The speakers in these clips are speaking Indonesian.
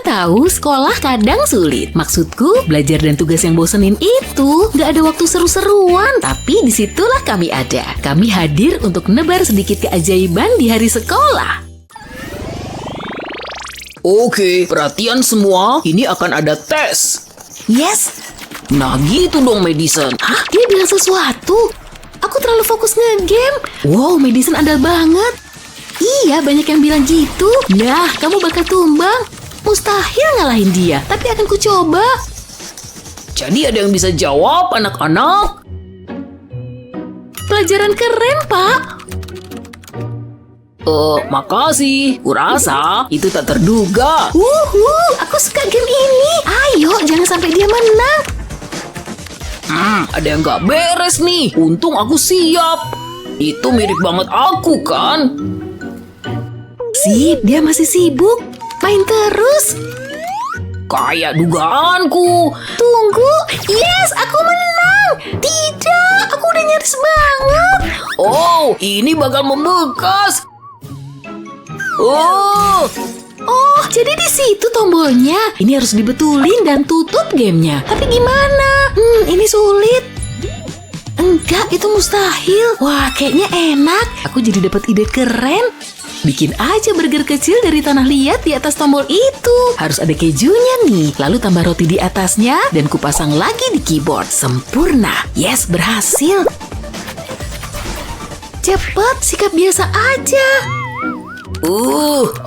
tahu sekolah kadang sulit. Maksudku, belajar dan tugas yang bosenin itu nggak ada waktu seru-seruan. Tapi disitulah kami ada. Kami hadir untuk nebar sedikit keajaiban di hari sekolah. Oke, perhatian semua. Ini akan ada tes. Yes. Nah gitu dong, Madison. Hah? Dia bilang sesuatu. Aku terlalu fokus nge-game. Wow, Madison andal banget. Iya, banyak yang bilang gitu. Nah, kamu bakal tumbang. Mustahil ngalahin dia, tapi akan ku coba. Jadi ada yang bisa jawab, anak-anak? Pelajaran keren, Pak. Makasih. Kurasa itu tak terduga. Aku suka game ini. Ayo, jangan sampai dia menang. Ada yang gak beres nih. Untung aku siap. Itu mirip banget aku kan? Sip, dia masih sibuk. Main terus. Kayak dugaanku. Tunggu. Yes, aku menang. Tidak, aku udah nyaris banget. Oh, ini bakal membekas. Oh, Jadi di situ tombolnya. Ini harus dibetulin dan tutup gamenya. Tapi gimana? Ini sulit. Enggak, itu mustahil. Wah, kayaknya enak. Aku jadi dapat ide keren. Bikin aja burger kecil dari tanah liat di atas tombol itu. Harus ada kejunya nih. Lalu tambah roti di atasnya dan kupasang lagi di keyboard. Sempurna. Yes, berhasil. Cepet, sikap biasa aja.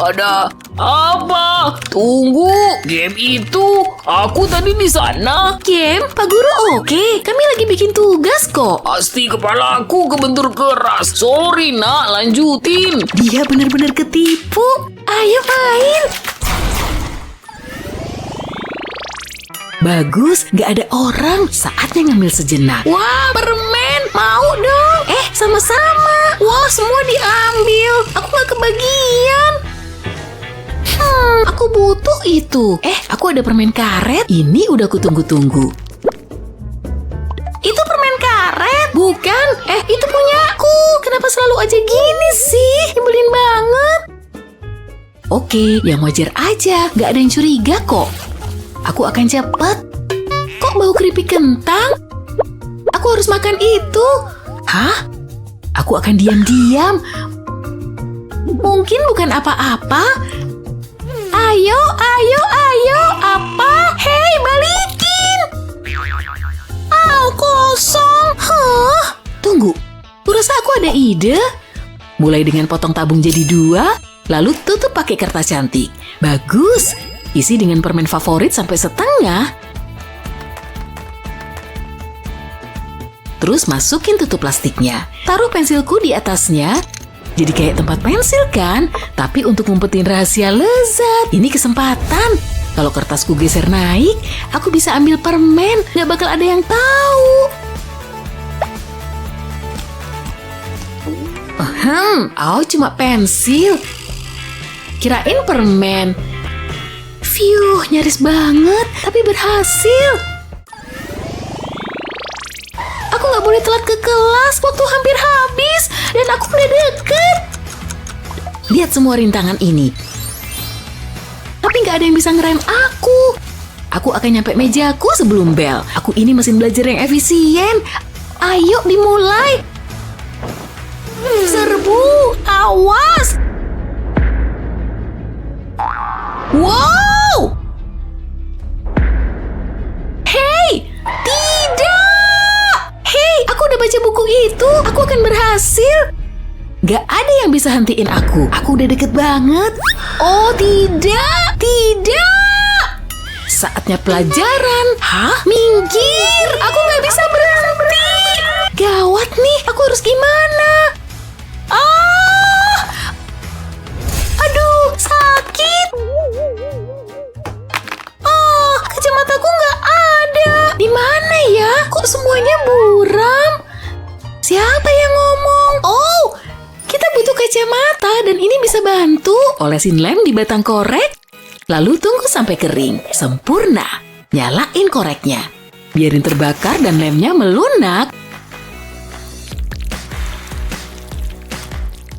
ada apa? Tunggu, game itu. Aku tadi di sana. Game, Pak Guru oke. Kami lagi bikin tugas kok. Pasti kepalaku kebentur keras. Sorry nak, lanjutin. Dia benar-benar ketipu. Ayo main. Bagus, gak ada orang. Saatnya ngambil sejenak. Wah, permen. Mau dong. Sama-sama. Wah, semua diambil. Aku gak kebagian. Aku butuh itu. Aku ada permen karet. Ini udah kutunggu-tunggu. Itu permen karet? Bukan. Itu punya aku. Kenapa selalu aja gini sih? Nyebelin banget. Oke, yang wajar aja. Gak ada yang curiga kok. Aku akan cepet. Kok bau keripik kentang? Aku harus makan itu. Hah? Aku akan diam-diam. Mungkin bukan apa-apa. Ayo. Apa? Hei, balikin. Kosong. Tunggu. Kurasa aku ada ide. Mulai dengan potong tabung jadi 2, lalu tutup pakai kertas cantik. Bagus. Isi dengan permen favorit sampai setengah. Terus masukin tutup plastiknya. Taruh pensilku di atasnya. Jadi kayak tempat pensil kan? Tapi untuk ngumpetin rahasia lezat. Ini kesempatan. Kalau kertasku geser naik, aku bisa ambil permen. Gak bakal ada yang tahu. Cuma pensil. Kirain permen. Phew, nyaris banget, tapi berhasil. Aku gak boleh telat ke kelas, waktu hampir habis, dan aku udah deket. Lihat semua rintangan ini. Tapi gak ada yang bisa ngerem aku. Aku akan nyampe mejaku sebelum bel. Aku ini mesin belajar yang efisien. Ayo dimulai. Serbu, awas. Wow! Hei, tidak! Hei, aku udah baca buku itu. Aku akan berhasil. Gak ada yang bisa hentiin aku. Aku udah deket banget. Oh, tidak! Tidak! Saatnya pelajaran. Hah? Minggir! Aku gak bisa berhenti. Gawat nih, aku harus gimana? Aduh, sakit. Kacamataku nggak ada. Di mana ya? Kok semuanya buram? Siapa yang ngomong? Oh, kita butuh kacamata dan ini bisa bantu. Olesin lem di batang korek, lalu tunggu sampai kering. Sempurna. Nyalain koreknya. Biarin terbakar dan lemnya melunak.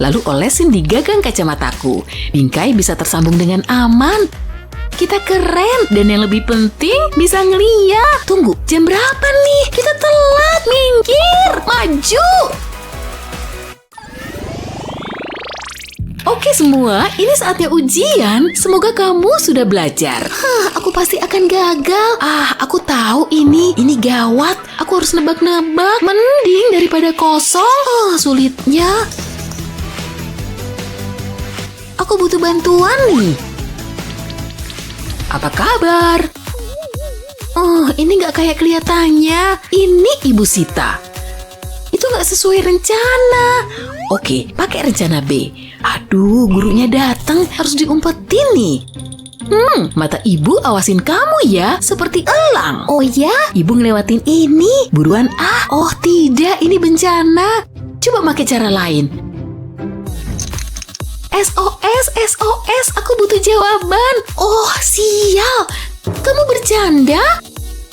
Lalu olesin di gagang kacamataku. Bingkai bisa tersambung dengan aman. Kita keren. Dan yang lebih penting, bisa ngeliat. Tunggu, jam berapa nih? Kita telat. Minggir, maju. Oke semua, ini saatnya ujian. Semoga kamu sudah belajar. Aku pasti akan gagal. Aku tahu ini gawat. Aku harus nebak-nebak. Mending daripada kosong. Sulitnya. Aku butuh bantuan nih. Apa kabar? Ini nggak kayak kelihatannya. Ini Ibu Sita. Itu nggak sesuai rencana. Oke, pakai rencana B. Aduh, gurunya datang, harus diumpetin nih. Mata ibu awasin kamu ya, seperti elang. Oh ya? Ibu ngelewatin ini. Buruan Oh tidak, ini bencana. Coba pakai cara lain. SOS, SOS, aku butuh jawaban. Oh, sial. Kamu bercanda?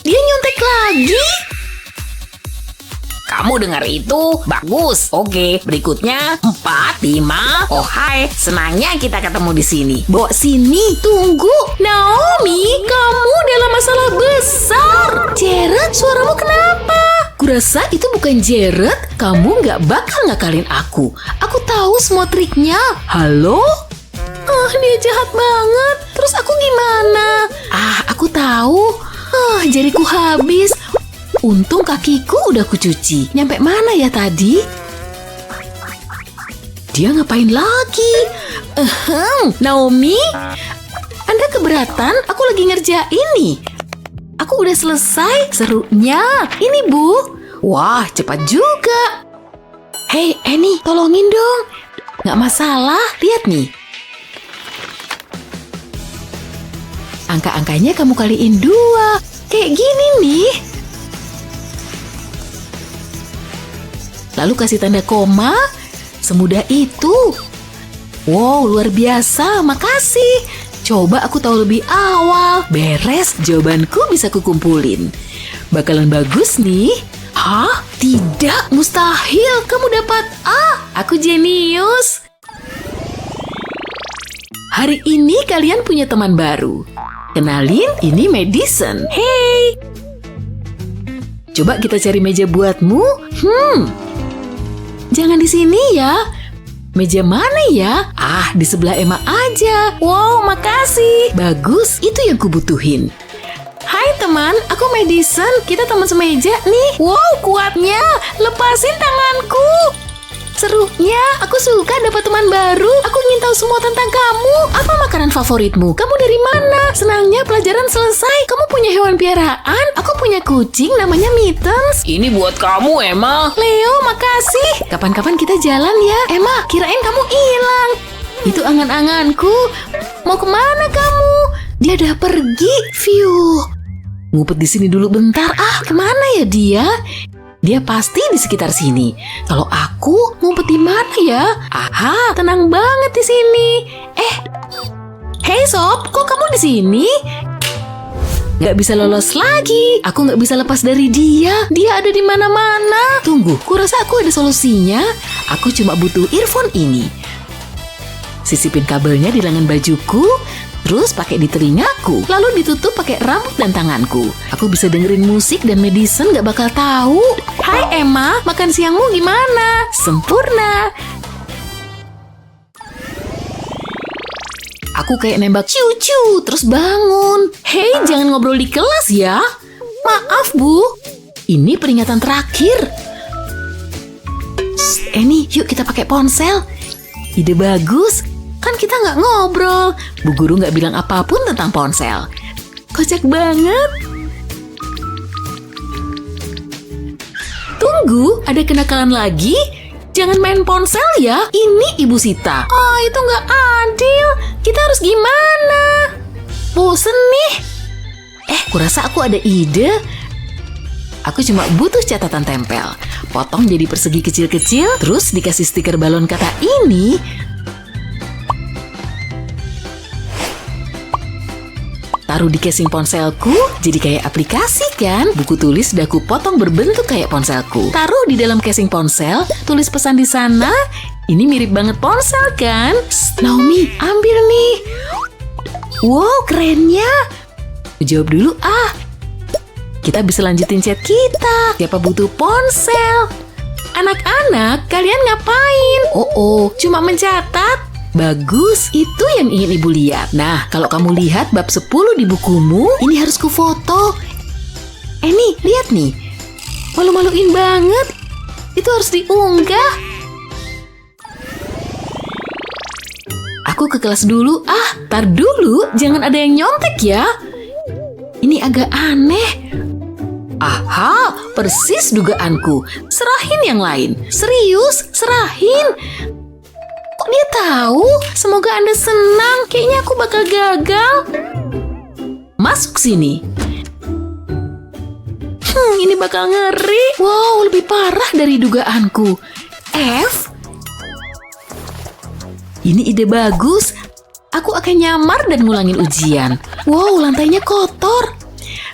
Dia nyontek lagi? Kamu dengar itu? Bagus. Oke, berikutnya 4, 5. Oh hai, senangnya kita ketemu di sini. Bawa sini. Tunggu. Naomi, kamu dalam masalah besar. Jared, suaramu kenapa? Kurasa itu bukan Jared. Kamu nggak bakal ngakalin aku. Aku tahu semua triknya. Halo? Dia jahat banget. Terus aku gimana? Aku tahu. Jariku habis. Untung kakiku udah kucuci. Nyampe mana ya tadi? Dia ngapain lagi? Naomi? Anda keberatan? Aku lagi ngerjain nih. Aku udah selesai. Serunya. Ini Bu. Wah, cepat juga. Hei, Annie, tolongin dong. Nggak masalah. Lihat nih. Angka-angkanya kamu kaliin 2. Kayak gini nih. Lalu kasih tanda koma. Semudah itu. Wow, luar biasa. Makasih. Coba aku tahu lebih awal. Beres, jawabanku bisa kukumpulin. Bakalan bagus nih. Hah? Tidak, mustahil. Kamu dapat A. Aku jenius. Hari ini kalian punya teman baru. Kenalin, ini Madison. Hey. Coba kita cari meja buatmu. Jangan di sini ya. Meja mana ya? Di sebelah Emma aja. Wow, makasih. Bagus, itu yang kubutuhin. Hai teman, aku Madison. Kita teman semeja nih. Wow, kuatnya. Lepasin tanganku. Serunya, aku suka dapat teman baru. Aku ingin tahu semua tentang kamu. Apa makanan favoritmu? Kamu dari mana? Senangnya pelajaran selesai. Kamu punya hewan piaraan? Aku punya kucing namanya Mittens. Ini buat kamu, Emma. Leo, makasih. Kapan-kapan kita jalan ya. Emma, kirain kamu hilang. Itu angan-anganku. Mau kemana kamu? Dia udah pergi. Phew. Ngumpet di sini dulu bentar. Kemana ya dia? Dia pasti di sekitar sini. Kalau aku ngumpet di mana ya? Tenang banget di sini. Hey Sob, kok kamu di sini? Gak bisa lolos lagi. Aku gak bisa lepas dari dia. Dia ada di mana-mana. Tunggu, kurasa aku ada solusinya. Aku cuma butuh earphone ini. Sisipin kabelnya di lengan bajuku. Terus pakai di telingaku, lalu ditutup pakai rambut dan tanganku. Aku bisa dengerin musik dan Madison gak bakal tahu. Hai Emma, makan siangmu gimana? Sempurna. Aku kayak nembak ciu-ciu, terus bangun. Hei, jangan ngobrol di kelas ya. Maaf Bu, ini peringatan terakhir. Annie, yuk kita pakai ponsel. Ide bagus. Kan kita nggak ngobrol. Bu guru nggak bilang apapun tentang ponsel. Kocak banget. Tunggu, ada kenakalan lagi? Jangan main ponsel ya. Ini Ibu Sita. Itu nggak adil. Kita harus gimana? Bosen nih. Kurasa aku ada ide. Aku cuma butuh catatan tempel. Potong jadi persegi kecil-kecil. Terus dikasih stiker balon kata ini. Taruh di casing ponselku, jadi kayak aplikasi kan? Buku tulis udah aku potong berbentuk kayak ponselku. Taruh di dalam casing ponsel, tulis pesan di sana. Ini mirip banget ponsel kan? Naomi, ambil nih. Wow, kerennya. Jawab dulu ah. Kita bisa lanjutin chat kita. Siapa butuh ponsel? Anak-anak, kalian ngapain? Oh, cuma mencatat. Bagus, itu yang ingin ibu lihat. Nah, kalau kamu lihat bab 10 di bukumu, ini harus kufoto. Nih, lihat nih. Malu-maluin banget. Itu harus diunggah. Aku ke kelas dulu. Tar dulu, jangan ada yang nyontek ya. Ini agak aneh. Aha, persis dugaanku. Serahin yang lain. Serius, serahin. Kok dia tahu? Semoga Anda senang. Kayaknya aku bakal gagal. Masuk sini. Ini bakal ngeri. Wow, lebih parah dari dugaanku. F. Ini ide bagus. Aku akan nyamar dan ngulangin ujian. Wow, lantainya kotor.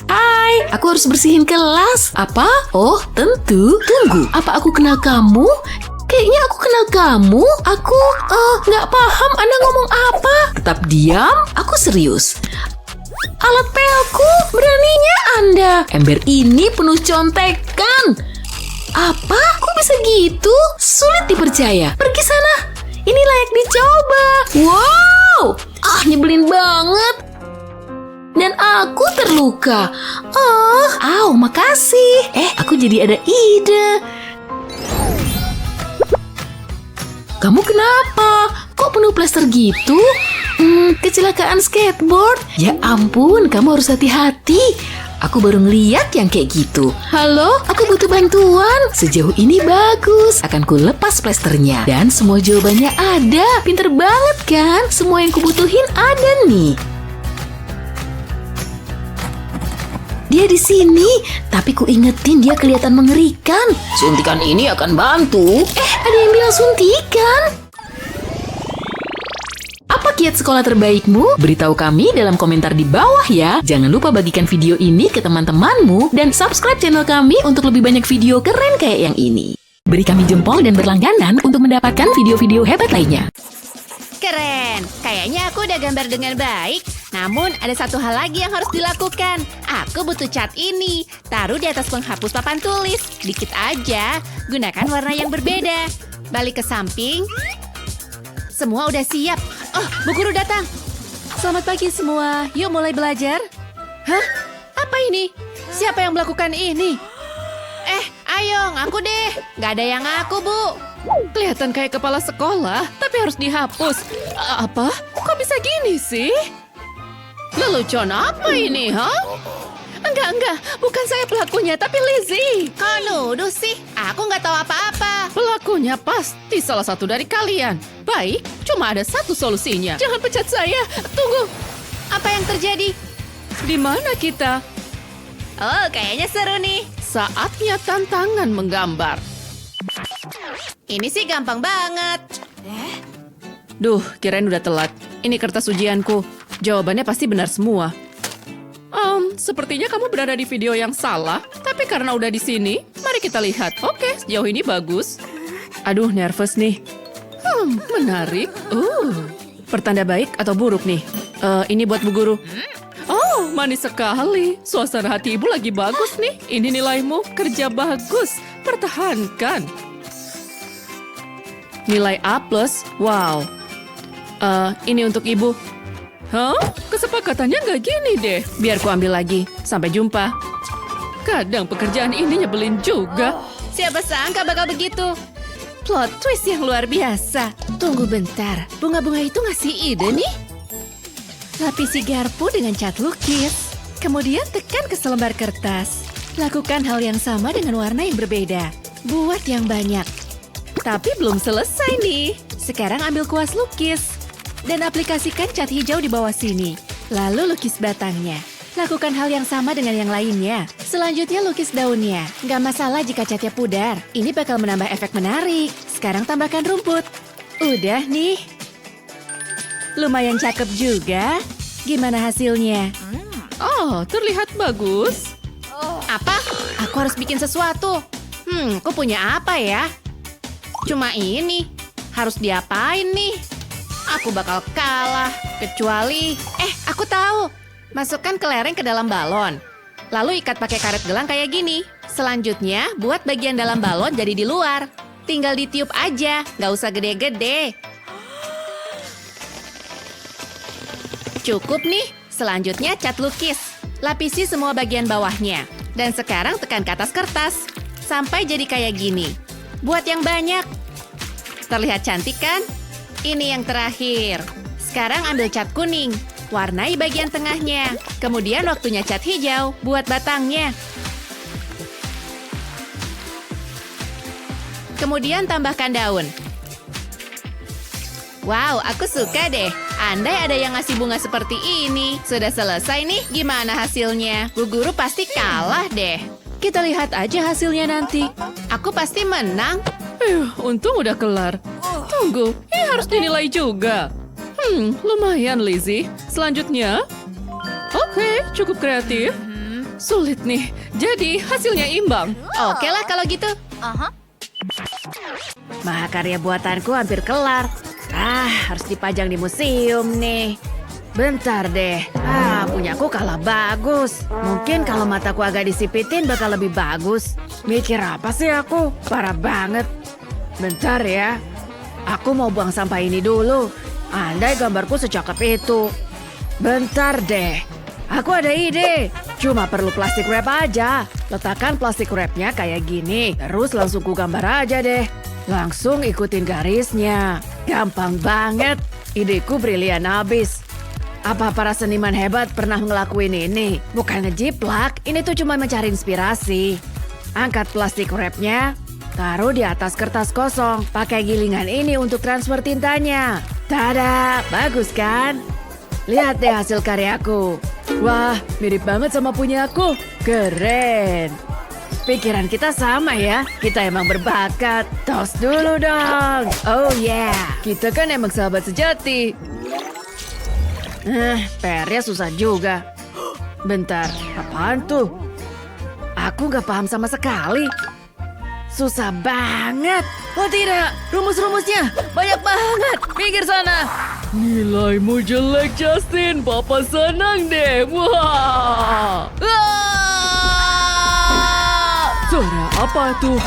Hai, aku harus bersihin kelas. Apa? Oh, tentu. Tunggu, apa aku kenal kamu? Kayaknya aku kenal kamu. Aku, nggak paham Anda ngomong apa. Tetap diam, aku serius. Alat pelku, beraninya Anda. Ember ini penuh contekan. Apa? Kok bisa gitu? Sulit dipercaya. Pergi sana. Ini layak dicoba. Wow! Nyebelin banget. Dan aku terluka. Makasih. Aku jadi ada ide. Kamu kenapa? Kok penuh plester gitu? Kecelakaan skateboard. Ya ampun, kamu harus hati-hati. Aku baru ngeliat yang kayak gitu. Halo, aku butuh bantuan. Sejauh ini bagus. Akan ku lepas plesternya. Dan semua jawabannya ada. Pinter banget kan? Semua yang kubutuhin ada nih. Dia di sini, tapi ku ingetin dia kelihatan mengerikan. Suntikan ini akan bantu. Ada yang bilang suntikan. Apa kiat sekolah terbaikmu? Beritahu kami dalam komentar di bawah ya. Jangan lupa bagikan video ini ke teman-temanmu dan subscribe channel kami untuk lebih banyak video keren kayak yang ini. Beri kami jempol dan berlangganan untuk mendapatkan video-video hebat lainnya. Keren, kayaknya aku udah gambar dengan baik. Namun ada satu hal lagi yang harus dilakukan. Aku butuh cat ini. Taruh di atas penghapus papan tulis. Dikit aja, gunakan warna yang berbeda. Balik ke samping. Semua udah siap. Bu guru datang. Selamat pagi semua, yuk mulai belajar. Hah? Apa ini? Siapa yang melakukan ini? Ayo ngaku deh. Gak ada yang ngaku, Bu. Kelihatan kayak kepala sekolah, tapi harus dihapus. Apa? Kok bisa gini sih? Lelucon apa ini, ha? Enggak. Bukan saya pelakunya, tapi Lizzie. Kok nuduh sih? Aku nggak tahu apa-apa. Pelakunya pasti salah satu dari kalian. Baik, cuma ada satu solusinya. Jangan pecat saya. Tunggu. Apa yang terjadi? Di mana kita? Oh, kayaknya seru nih. Saatnya tantangan menggambar. Ini sih gampang banget. Duh, kirain udah telat. Ini kertas ujianku. Jawabannya pasti benar semua. Sepertinya kamu berada di video yang salah. Tapi karena udah di sini, mari kita lihat. Oke, sejauh ini bagus. Aduh, nervous nih. Menarik. Pertanda baik atau buruk nih? Ini buat Bu Guru. Oh, manis sekali. Suasana hati ibu lagi bagus nih. Ini nilaimu. Kerja bagus. Pertahankan. Nilai A+. Wow. Ini untuk ibu. Hah? Kesepakatannya nggak gini deh. Biar ku ambil lagi. Sampai jumpa. Kadang pekerjaan ini nyebelin juga. Siapa sangka bakal begitu? Plot twist yang luar biasa. Tunggu bentar. Bunga-bunga itu ngasih ide nih. Lapisi garpu dengan cat lukis. Kemudian tekan ke selembar kertas. Lakukan hal yang sama dengan warna yang berbeda. Buat yang banyak. Tapi belum selesai nih. Sekarang ambil kuas lukis. Dan aplikasikan cat hijau di bawah sini. Lalu lukis batangnya. Lakukan hal yang sama dengan yang lainnya. Selanjutnya lukis daunnya. Nggak masalah jika catnya pudar. Ini bakal menambah efek menarik. Sekarang tambahkan rumput. Udah nih. Lumayan cakep juga. Gimana hasilnya? Oh, terlihat bagus. Apa? Aku harus bikin sesuatu. Aku punya apa ya? Cuma ini. Harus diapain nih? Aku bakal kalah. Kecuali... aku tahu. Masukkan kelereng ke dalam balon. Lalu ikat pakai karet gelang kayak gini. Selanjutnya, buat bagian dalam balon jadi di luar. Tinggal ditiup aja, nggak usah gede-gede. Cukup nih. Selanjutnya cat lukis. Lapisi semua bagian bawahnya. Dan sekarang tekan ke atas kertas. Sampai jadi kayak gini. Buat yang banyak. Terlihat cantik kan? Ini yang terakhir. Sekarang ambil cat kuning. Warnai bagian tengahnya. Kemudian waktunya cat hijau buat batangnya. Kemudian tambahkan daun. Wow, aku suka deh. Andai ada yang ngasih bunga seperti ini. Sudah selesai nih, gimana hasilnya? Bu Guru pasti kalah deh. Kita lihat aja hasilnya nanti. Aku pasti menang. Untung udah kelar. Tunggu, ini harus dinilai juga. Lumayan Lizzie. Selanjutnya. Oke, cukup kreatif. Sulit nih, jadi hasilnya imbang. Oke lah kalau gitu. Mahakarya buatanku hampir kelar. Harus dipajang di museum nih. Bentar deh. Punyaku kalah bagus. Mungkin kalau mataku agak disipitin bakal lebih bagus. Mikir apa sih aku? Parah banget. Bentar ya. Aku mau buang sampah ini dulu. Andai gambarku secakep itu. Bentar deh. Aku ada ide. Cuma perlu plastik wrap aja. Letakkan plastik wrapnya kayak gini. Terus langsung ku gambar aja deh. Langsung ikutin garisnya. Gampang banget. Ideku brilian abis. Apa para seniman hebat pernah ngelakuin ini? Bukan ngejiplak, ini tuh cuma mencari inspirasi. Angkat plastik wrapnya, taruh di atas kertas kosong. Pakai gilingan ini untuk transfer tintanya. Tada, bagus kan? Lihat deh hasil karyaku. Wah, mirip banget sama punyaku. Keren. Pikiran kita sama ya. Kita emang berbakat. Tos dulu dong. Oh yeah. Kita kan emang sahabat sejati. PR-nya susah juga. Bentar, apaan tuh? Aku gak paham sama sekali. Susah banget. Oh tidak, rumus-rumusnya banyak banget. Pinggir sana. Nilaimu jelek, Justin. Papa senang deh. Wah. Suara apa tuh?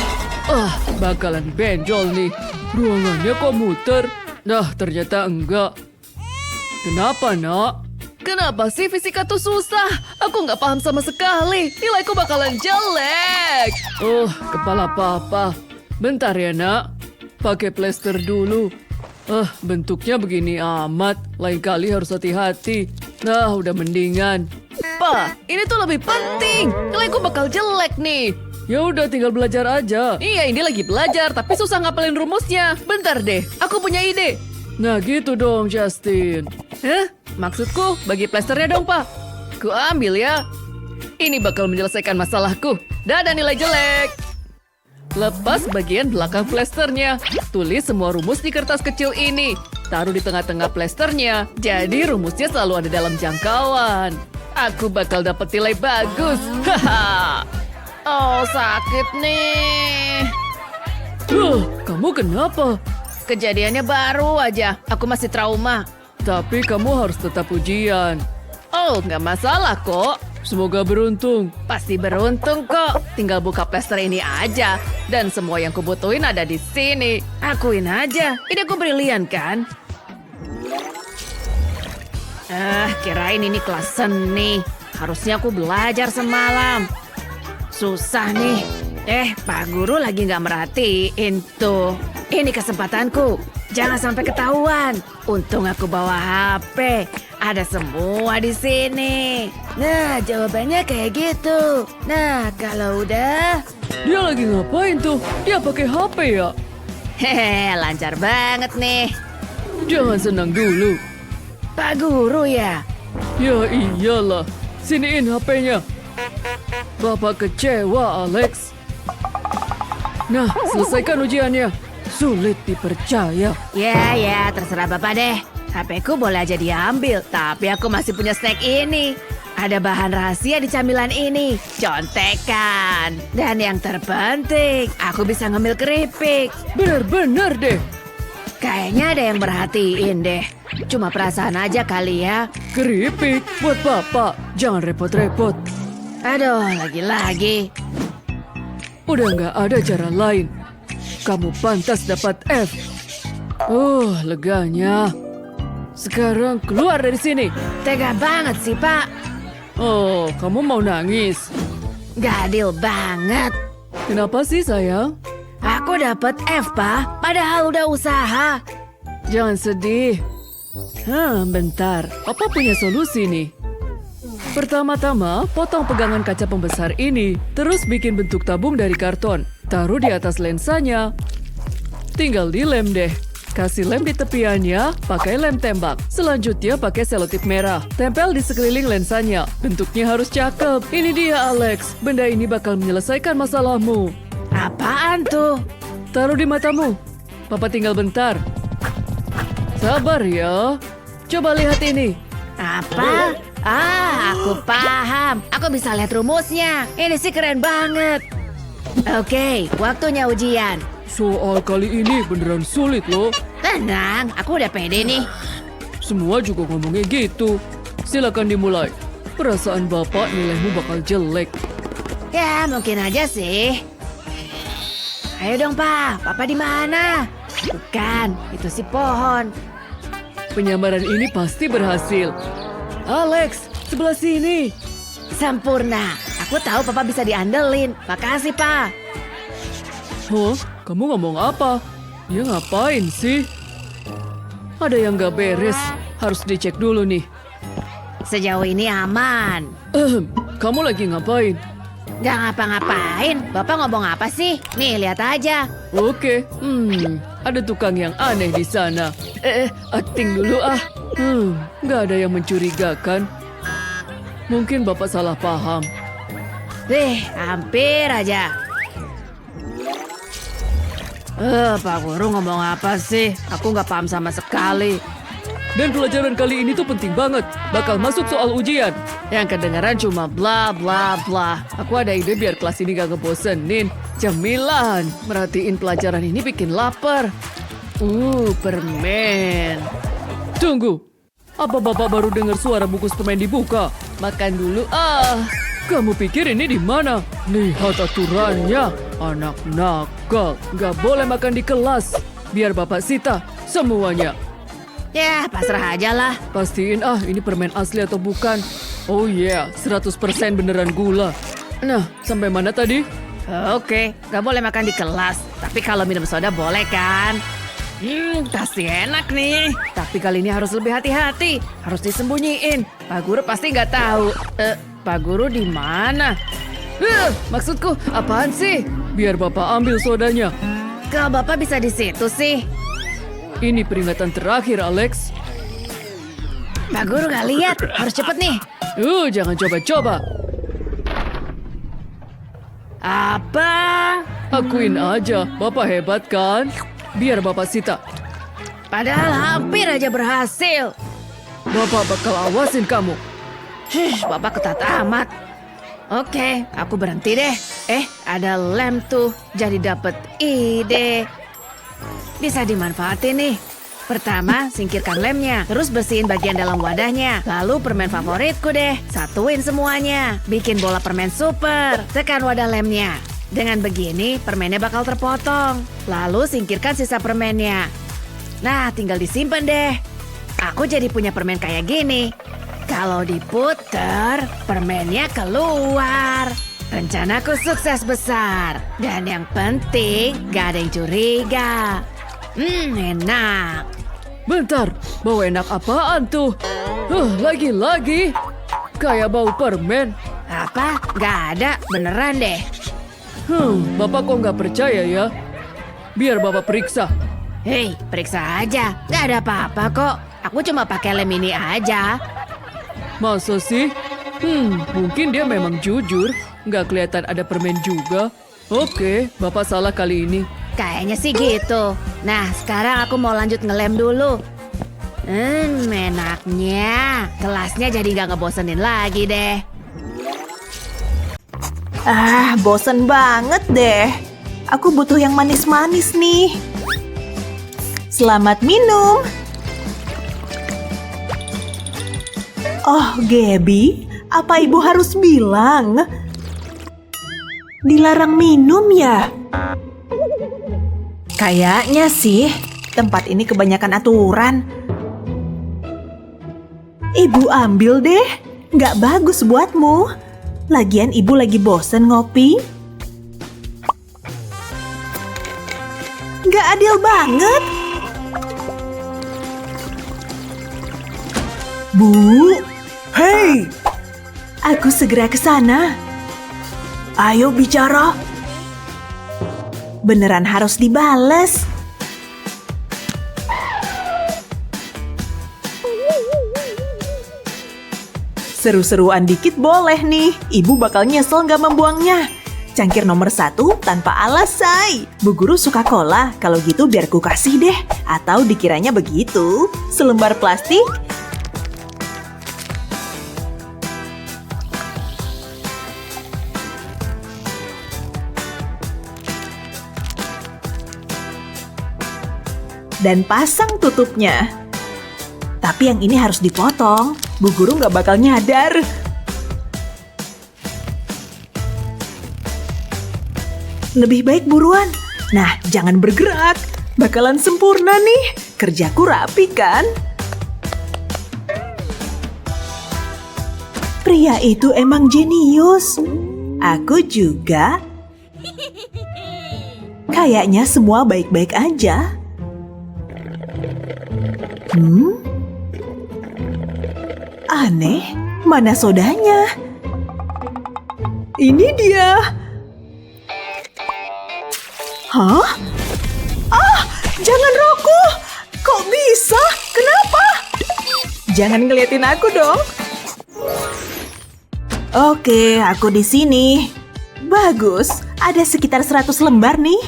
Bakalan benjol nih. Ruangannya kok muter? Nah, ternyata enggak. Kenapa, nak? Kenapa sih fisika tuh susah? Aku nggak paham sama sekali. Nilaiku bakalan jelek. Kepala papa. Bentar ya, nak. Pakai plester dulu. Bentuknya begini amat. Lain kali harus hati-hati. Nah, udah mendingan. Pa, ini tuh lebih penting. Nilaiku bakal jelek nih. Ya udah, tinggal belajar aja. Iya, ini lagi belajar, tapi susah ngapalin rumusnya. Bentar deh, aku punya ide. Nah gitu dong, Justin. Maksudku, bagi plasternya dong, Pak. Ku ambil ya. Ini bakal menyelesaikan masalahku. Dadah nilai jelek. Lepas bagian belakang plasternya. Tulis semua rumus di kertas kecil ini. Taruh di tengah-tengah plasternya. Jadi rumusnya selalu ada dalam jangkauan. Aku bakal dapat nilai bagus. Haha. Oh, sakit nih. Kamu kenapa? Kejadiannya baru aja. Aku masih trauma. Tapi kamu harus tetap ujian. Oh, nggak masalah kok. Semoga beruntung. Pasti beruntung kok. Tinggal buka plester ini aja. Dan semua yang kubutuhin ada di sini. Akuin aja. Ini aku brilian kan? Kirain ini kelas seni. Harusnya aku belajar semalam. Susah nih. Pak Guru lagi nggak merhatiin tuh. Ini kesempatanku. Jangan sampai ketahuan. Untung aku bawa HP. Ada semua di sini. Nah, jawabannya kayak gitu. Nah, kalau udah... Dia lagi ngapain tuh? Dia pakai HP ya? Hehe, lancar banget nih. Jangan senang dulu. Pak Guru ya? Ya iyalah. Siniin HP-nya. Bapak kecewa, Alex. Nah, selesaikan ujiannya. Sulit dipercaya. Ya, terserah Bapak deh. HP-ku boleh aja diambil, tapi aku masih punya snack ini. Ada bahan rahasia di camilan ini. Contekan. Dan yang terpenting, aku bisa ngambil keripik. Bener-bener deh. Kayaknya ada yang merhatiin deh. Cuma perasaan aja kali ya. Keripik buat Bapak. Jangan repot-repot. Aduh, lagi-lagi. Udah nggak ada cara lain. Kamu pantas dapat F. Oh, leganya. Sekarang keluar dari sini. Tega banget sih, Pak. Oh, kamu mau nangis? Gak adil banget. Kenapa sih, sayang? Aku dapat F, Pak. Padahal udah usaha. Jangan sedih. Bentar. Papa punya solusi nih. Pertama-tama, potong pegangan kaca pembesar ini, terus bikin bentuk tabung dari karton. Taruh di atas lensanya. Tinggal dilem deh. Kasih lem di tepiannya, pakai lem tembak. Selanjutnya pakai selotip merah. Tempel di sekeliling lensanya. Bentuknya harus cakep. Ini dia, Alex. Benda ini bakal menyelesaikan masalahmu. Apaan tuh? Taruh di matamu. Papa tinggal bentar. Sabar ya. Coba lihat ini. Apa? Aku paham. Aku bisa lihat rumusnya. Ini sih keren banget. Oke, waktunya ujian. Soal kali ini beneran sulit loh. Tenang, aku udah pede nih. Semua juga ngomongnya gitu. Silakan dimulai. Perasaan Bapak nilaimu bakal jelek. Ya, mungkin aja sih. Ayo dong, Pak. Papa di mana? Bukan, itu si pohon. Penyamaran ini pasti berhasil. Alex, sebelah sini. Sempurna. Aku tahu Papa bisa diandelin. Makasih, Pak. Hah? Kamu ngomong apa? Ya ngapain sih? Ada yang gak beres. Harus dicek dulu nih. Sejauh ini aman. Kamu lagi ngapain? Gak ngapa-ngapain. Bapak ngomong apa sih? Nih, lihat aja. Oke, ada tukang yang aneh di sana. Acting dulu ah. Gak ada yang mencurigakan. Mungkin Bapak salah paham. Hampir aja. Pak Guru ngomong apa sih? Aku nggak paham sama sekali. Dan pelajaran kali ini tuh penting banget. Bakal masuk soal ujian. Yang kedengaran cuma bla bla bla. Aku ada ide biar kelas ini gak ngebosenin. Cemilan. Merhatiin pelajaran ini bikin lapar. Permen. Tunggu. Apa Bapak baru dengar suara bungkus permen dibuka? Makan dulu ah. Kamu pikir ini di mana? Lihat aturannya. Anak nakal. Gak boleh makan di kelas. Biar Bapak sita semuanya. Ya, pasrah aja lah. Pastiin ini permen asli atau bukan. Oh yeah, 100% beneran gula. Nah, sampai mana tadi? Oke, gak boleh makan di kelas. Tapi kalau minum soda boleh kan? Pasti enak nih. Tapi kali ini harus lebih hati-hati. Harus disembunyiin. Pak Guru pasti nggak tahu. Pak Guru di mana? Maksudku, apaan sih? Biar Bapak ambil sodanya. Kalau Bapak bisa di situ sih. Ini peringatan terakhir, Alex. Pak Guru nggak lihat. Harus cepet nih. Jangan coba-coba. Apa? Akuin aja, Bapak hebat kan? Biar Bapak sita. Padahal hampir aja berhasil. Bapak bakal awasin kamu. Bapak ketat amat. Oke, aku berhenti deh. Ada lem tuh. Jadi dapet ide. Bisa dimanfaatin nih. Pertama, singkirkan lemnya. Terus bersihin bagian dalam wadahnya. Lalu permen favoritku deh. Satuin semuanya. Bikin bola permen super. Tekan wadah lemnya. Dengan begini, permennya bakal terpotong. Lalu singkirkan sisa permennya. Nah, tinggal disimpan deh. Aku jadi punya permen kayak gini. Kalau diputer, permennya keluar. Rencanaku sukses besar. Dan yang penting, gak ada yang curiga. Enak. Bentar, bau enak apaan tuh? Lagi-lagi. Kayak bau permen. Apa? Gak ada, beneran deh. Bapak kok nggak percaya ya? Biar Bapak periksa. Hei, periksa aja. Gak ada apa-apa kok. Aku cuma pakai lem ini aja. Masa sih? Mungkin dia memang jujur. Nggak kelihatan ada permen juga. Oke, Bapak salah kali ini. Kayaknya sih gitu. Nah, sekarang aku mau lanjut ngelem dulu. Enaknya. Kelasnya jadi gak ngebosenin lagi deh. Bosen banget deh. Aku butuh yang manis-manis nih. Selamat minum. Oh, Gaby, apa ibu harus bilang? Dilarang minum ya? Kayaknya sih, tempat ini kebanyakan aturan. Ibu ambil deh, nggak bagus buatmu. Lagian ibu lagi bosen ngopi. Nggak adil banget. Bu, hei! Aku segera ke sana. Ayo bicara. Beneran harus dibales. Seru-seruan dikit boleh nih. Ibu bakal nyesel nggak membuangnya. Cangkir nomor 1 tanpa alas, say. Bu guru suka cola. Kalau gitu biar ku kasih deh. Atau dikiranya begitu. Selembar plastik. Dan pasang tutupnya. Tapi yang ini harus dipotong. Bu guru nggak bakal nyadar. Lebih baik buruan. Nah, jangan bergerak. Bakalan sempurna nih. Kerjaku rapi kan? Pria itu emang jenius. Aku juga. Kayaknya semua baik-baik aja. Aneh, mana sodanya? Ini dia. Hah? Ah, jangan rokok. Kok bisa? Kenapa? Jangan ngeliatin aku dong. Oke, aku di sini. Bagus, ada sekitar 100 lembar nih.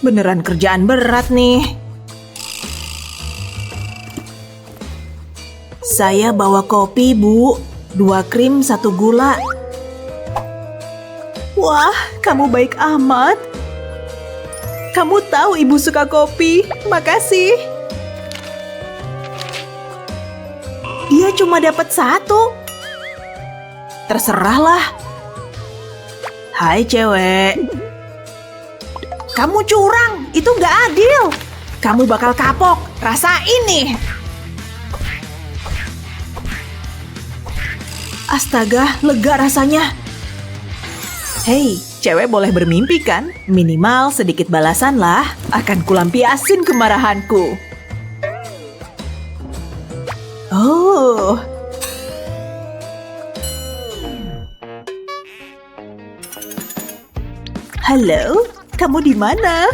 Beneran kerjaan berat nih. Saya bawa kopi, Bu. 2 krim, 1 gula. Wah, kamu baik amat. Kamu tahu ibu suka kopi. Makasih. Dia cuma dapat 1. Terserahlah. Hai cewek. Kamu curang, itu nggak adil. Kamu bakal kapok, rasain nih. Astaga, lega rasanya. Hei, cewek boleh bermimpi kan? Minimal sedikit balasan lah. Akan kulampiasin kemarahanku. Oh. Halo, kamu di mana?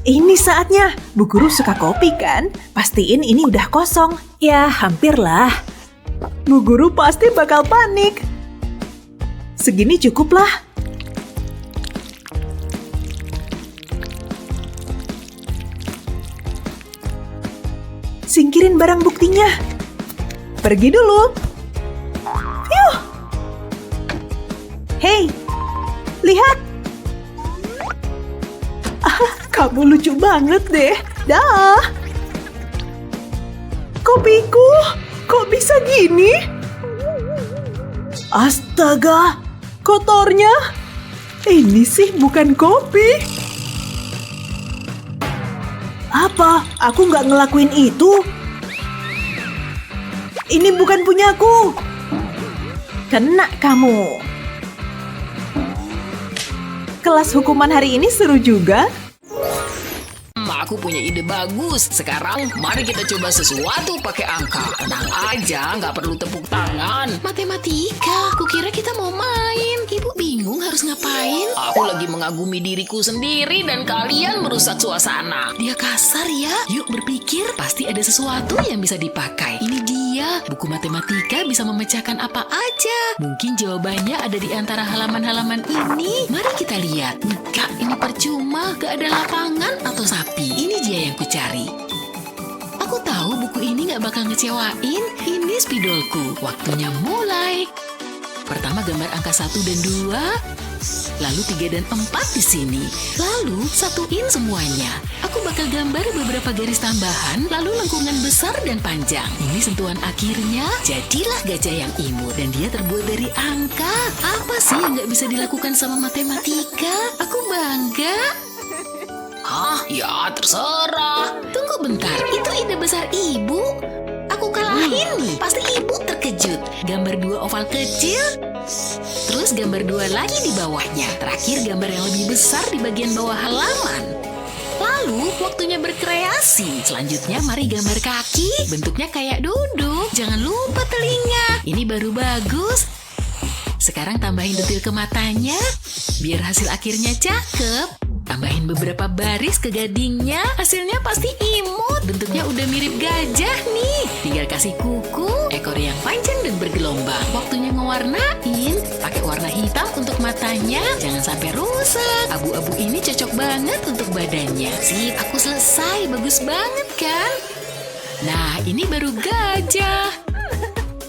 Ini saatnya. Bu guru suka kopi kan? Pastiin ini udah kosong. Ya, hampirlah. Bu guru pasti bakal panik. Segini cukuplah. Singkirin barang buktinya. Pergi dulu. Yuh. Hei, lihat. Kamu lucu banget deh. Dah. Kopiku, kok bisa gini? Astaga, kotornya. Ini sih bukan kopi. Apa? Aku nggak ngelakuin itu. Ini bukan punyaku. Kena kamu. Kelas hukuman hari ini seru juga. Aku punya ide bagus. Sekarang mari kita coba sesuatu pakai angka. Tenang aja, nggak perlu tepuk tangan. Matematika, kukira kita mau main. Ibu bingung harus ngapain. Aku lagi mengagumi diriku sendiri dan kalian merusak suasana. Dia kasar ya. Yuk berpikir, pasti ada sesuatu yang bisa dipakai. Ini dia, buku matematika bisa memecahkan apa aja. Mungkin jawabannya ada di antara halaman-halaman ini. Mari kita lihat. Enggak, ini percuma. Gak ada lapangan atau sapi. Ini dia yang kucari. Aku tahu buku ini gak bakal ngecewain. Ini spidolku. Waktunya mulai. Pertama gambar angka 1 dan 2, lalu 3 dan 4 di sini. Lalu satuin semuanya. Aku bakal gambar beberapa garis tambahan, lalu lengkungan besar dan panjang. Ini sentuhan akhirnya, jadilah gajah yang imut. Dan dia terbuat dari angka. Apa sih yang nggak bisa dilakukan sama matematika? Aku bangga. Hah? Ya terserah. Tunggu bentar, itu ide besar ibu. Aku kalahin nih, pasti ibu terkejut. Gambar 2 oval kecil, terus gambar 2 lagi di bawahnya. Terakhir gambar yang lebih besar di bagian bawah halaman. Lalu waktunya berkreasi. Selanjutnya mari gambar kaki, bentuknya kayak duduk. Jangan lupa telinga. Ini baru bagus. Sekarang tambahin detil ke matanya, biar hasil akhirnya cakep. Tambahin beberapa baris ke gadingnya, hasilnya pasti imut. Bentuknya udah mirip gajah nih. Tinggal kasih kuku, ekor yang panjang dan bergelombang. Waktunya ngewarnain, pakai warna hitam untuk matanya. Jangan sampai rusak. Abu-abu ini cocok banget untuk badannya. Sip, aku selesai. Bagus banget kan? Nah, ini baru gajah.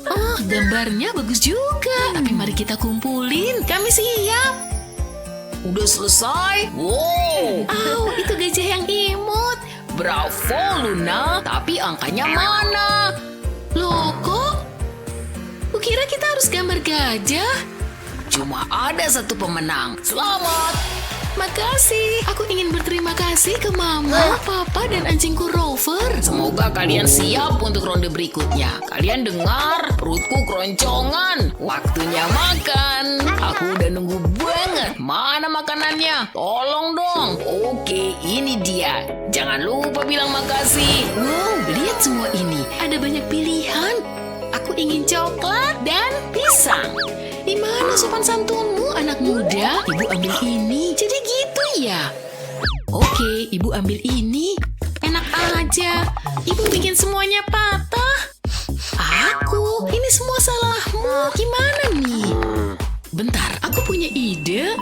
Oh, gambarnya bagus juga. Tapi mari kita kumpulin. Kami siap. Udah selesai? Wow. Itu gajah yang imut. Bravo, Luna. Tapi angkanya mana? Loh, kok? Kukira kita harus gambar gajah. Cuma ada satu pemenang. Selamat. Makasih. Aku ingin berterima kasih ke Mama, Papa, dan anjingku Rover. Semoga kalian siap untuk ronde berikutnya. Kalian dengar? Perutku keroncongan. Waktunya makan. Aku udah nunggu banget. Mana makanannya? Tolong dong. Oke, ini dia. Jangan lupa bilang makasih. Wow, lihat semua ini. Ada banyak pilihan. Aku ingin coklat dan pisang. Di mana sopan santunmu, anak muda? Ibu ambil ini. Jadi gitu ya? Oke, ibu ambil ini. Enak aja. Ibu bikin semuanya patah. Aku? Ini semua salahmu. Gimana nih? Bentar, aku punya ide.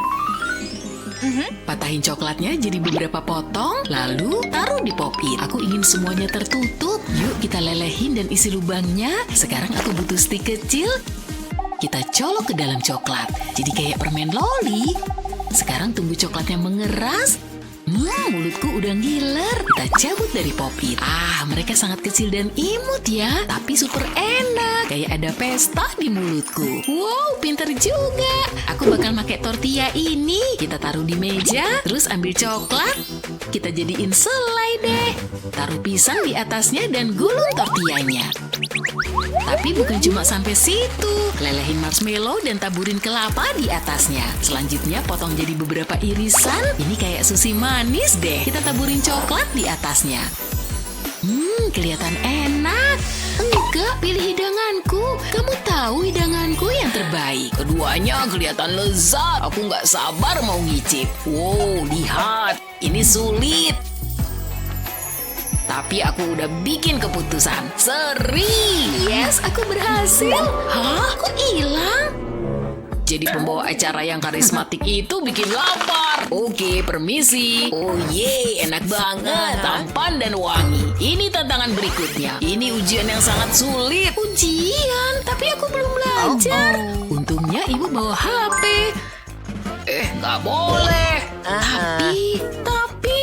Patahin coklatnya jadi beberapa potong, lalu taruh di pop-it. Aku ingin semuanya tertutup. Yuk kita lelehin dan isi lubangnya. Sekarang aku butuh stik kecil. Kita colok ke dalam coklat. Jadi kayak permen loli. Sekarang tunggu coklatnya mengeras. Mulutku udah ngiler. Kita cabut dari pop-it. Mereka sangat kecil dan imut ya. Tapi super enak. Kayak ada pesta di mulutku. Wow, pinter juga. Aku bakal pakai tortilla ini. Kita taruh di meja. Terus ambil coklat. Kita jadiin selai deh. Taruh pisang di atasnya dan gulung tortillanya. Tapi bukan cuma sampai situ. Lelehin marshmallow dan taburin kelapa di atasnya. Selanjutnya potong jadi beberapa irisan. Ini kayak sushi manis deh. Kita taburin coklat di atasnya. Kelihatan enak. Enggak, pilih hidanganku. Kamu tahu hidanganku yang terbaik. Keduanya kelihatan lezat. Aku nggak sabar mau ngicip. Wow, lihat. Ini sulit. Tapi aku udah bikin keputusan. Seri! Yes, aku berhasil. Hah? Kok hilang? Jadi pembawa acara yang karismatik itu bikin lapar. Oke, permisi. Oh ye, enak banget. Tampan dan wangi. Ini tantangan berikutnya. Ini ujian yang sangat sulit. Ujian? Tapi aku belum belajar. Untungnya ibu bawa HP. Nggak boleh. Tapi,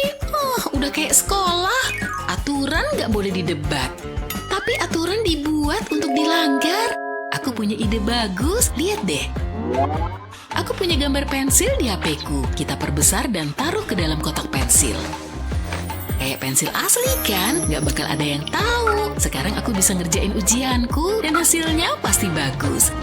udah kayak sekolah. Aturan nggak boleh didebat. Tapi aturan dibuat untuk dilanggar. Aku punya ide bagus. Lihat deh. Aku punya gambar pensil di HP-ku. Kita perbesar dan taruh ke dalam kotak pensil. Kayak pensil asli kan? Nggak bakal ada yang tahu. Sekarang aku bisa ngerjain ujianku dan hasilnya pasti bagus.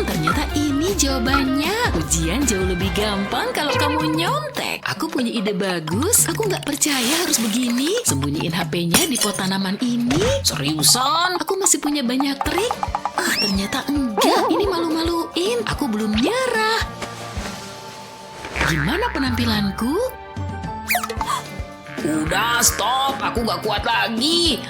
Ternyata ini jawabannya. Ujian jauh lebih gampang kalau kamu nyontek. Aku punya ide bagus. Aku nggak percaya harus begini. Sembunyiin HP-nya di pot tanaman ini. Seriusan? Aku masih punya banyak trik. Ternyata enggak. Ini malu-maluin. Aku belum nyerah. Gimana penampilanku? Udah, stop. Aku gak kuat lagi.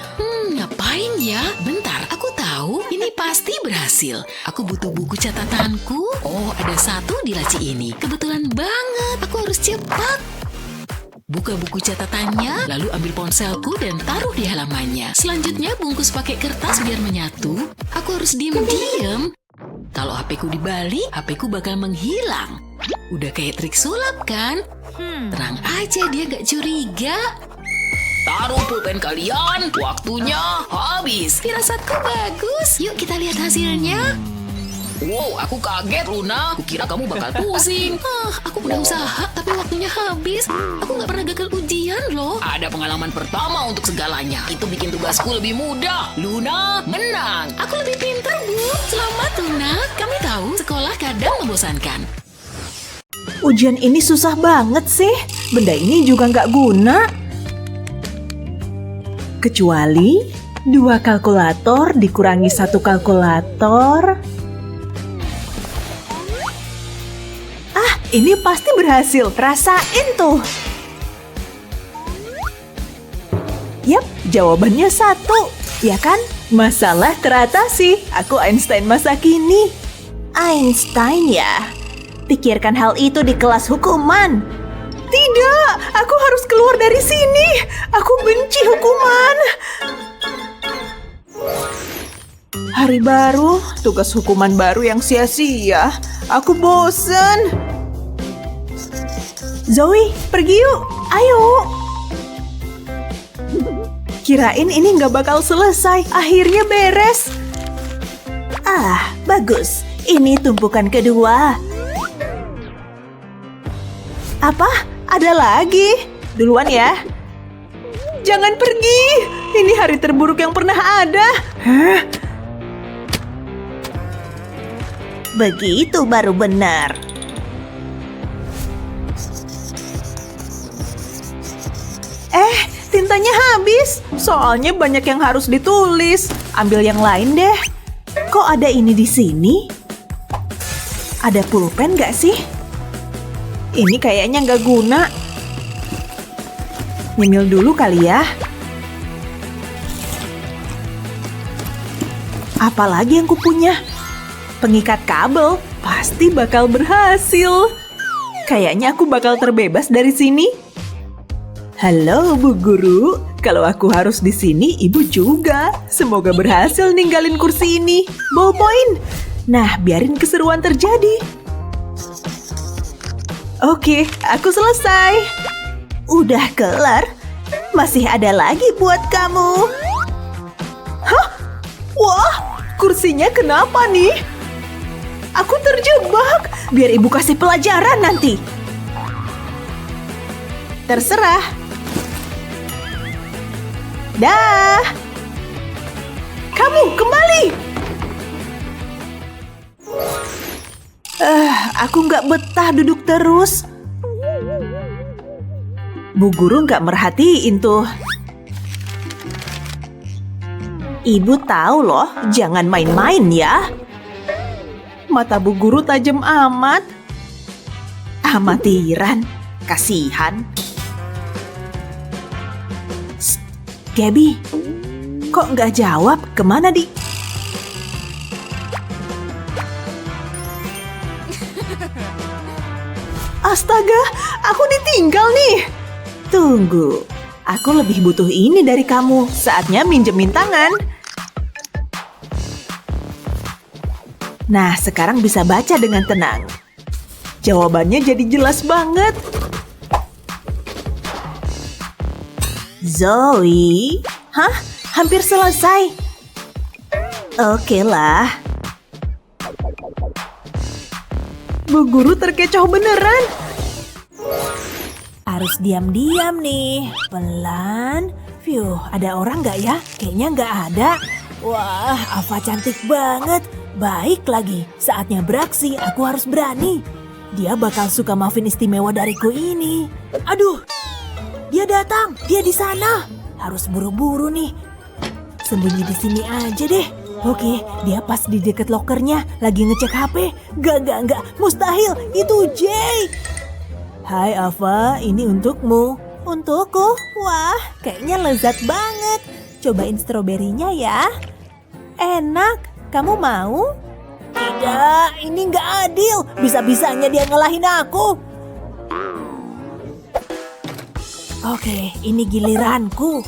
Ngapain ya? Bentar, aku tahu. Ini pasti berhasil. Aku butuh buku catatanku. Oh, ada satu di laci ini. Kebetulan banget. Aku harus cepat. Buka buku catatannya, lalu ambil ponselku dan taruh di halamannya. Selanjutnya bungkus pakai kertas biar menyatu. Aku harus diem-diem. Kalau HP-ku dibalik, HP-ku bakal menghilang. Udah kayak trik sulap kan? Terang aja dia gak curiga. Taruh pulpen kalian, waktunya habis. Firasatku bagus. Yuk kita lihat hasilnya. Wow, aku kaget Luna. Kukira kamu bakal pusing. Aku udah usaha, tapi waktunya habis. Aku gak pernah gagal ujian loh. Ada pengalaman pertama untuk segalanya. Itu bikin tugasku lebih mudah. Luna menang. Aku lebih pintar, Bu. Selamat, Luna. Kami tahu sekolah kadang membosankan. Ujian ini susah banget sih. Benda ini juga nggak guna. Kecuali 2 kalkulator dikurangi 1 kalkulator. Ini pasti berhasil. Rasain tuh. Yap, jawabannya 1. Ya kan? Masalah teratasi. Aku Einstein masa kini. Einstein ya? Pikirkan hal itu di kelas hukuman. Tidak, aku harus keluar dari sini. Aku benci hukuman. Hari baru, tugas hukuman baru yang sia-sia. Aku bosen. Zoe, pergi yuk. Ayo. Kirain ini nggak bakal selesai. Akhirnya beres. Bagus. Ini tumpukan kedua. Apa? Ada lagi? Duluan ya. Jangan pergi. Ini hari terburuk yang pernah ada. Begitu baru benar. Tintanya habis. Soalnya banyak yang harus ditulis. Ambil yang lain deh. Kok ada ini di sini? Ada pulpen nggak sih? Ini kayaknya nggak guna. Nyemil dulu kali ya. Apalagi yang kupunya? Pengikat kabel. Pasti bakal berhasil. Kayaknya aku bakal terbebas dari sini. Halo Bu Guru, kalau aku harus di sini, Ibu juga. Semoga berhasil ninggalin kursi ini. Ballpoint. Nah, biarin keseruan terjadi. Oke, aku selesai. Udah kelar? Masih ada lagi buat kamu. Hah? Wah, kursinya kenapa nih? Aku terjebak. Biar Ibu kasih pelajaran nanti. Terserah. Dah. Kamu kembali. Aku nggak betah duduk terus. Bu Guru nggak merhatiin tuh. Ibu tahu loh, jangan main-main ya. Mata Bu Guru tajam amat. Amatiran, kasihan. Gaby, kok nggak jawab? Kemana di? Astaga, aku ditinggal nih. Tunggu, aku lebih butuh ini dari kamu. Saatnya minjemin tangan. Nah, sekarang bisa baca dengan tenang. Jawabannya jadi jelas banget. Zoe, hah? Hampir selesai. Oke lah. Bu Guru terkecoh beneran. Harus diam-diam nih. Pelan. Ada orang nggak ya? Kayaknya nggak ada. Wah, Ava cantik banget. Baik lagi. Saatnya beraksi. Aku harus berani. Dia bakal suka muffin istimewa dariku ini. Aduh. Dia datang, dia di sana. Harus buru-buru nih. Sembunyi di sini aja deh. Oke, dia pas di deket lokernya, lagi ngecek HP. Gak, mustahil, itu Jay. Hai Ava, ini untukmu. Untukku? Wah, kayaknya lezat banget. Cobain stroberinya ya. Enak, kamu mau? Tidak, ini gak adil. Bisa-bisanya dia ngalahin aku. Oke, ini giliranku.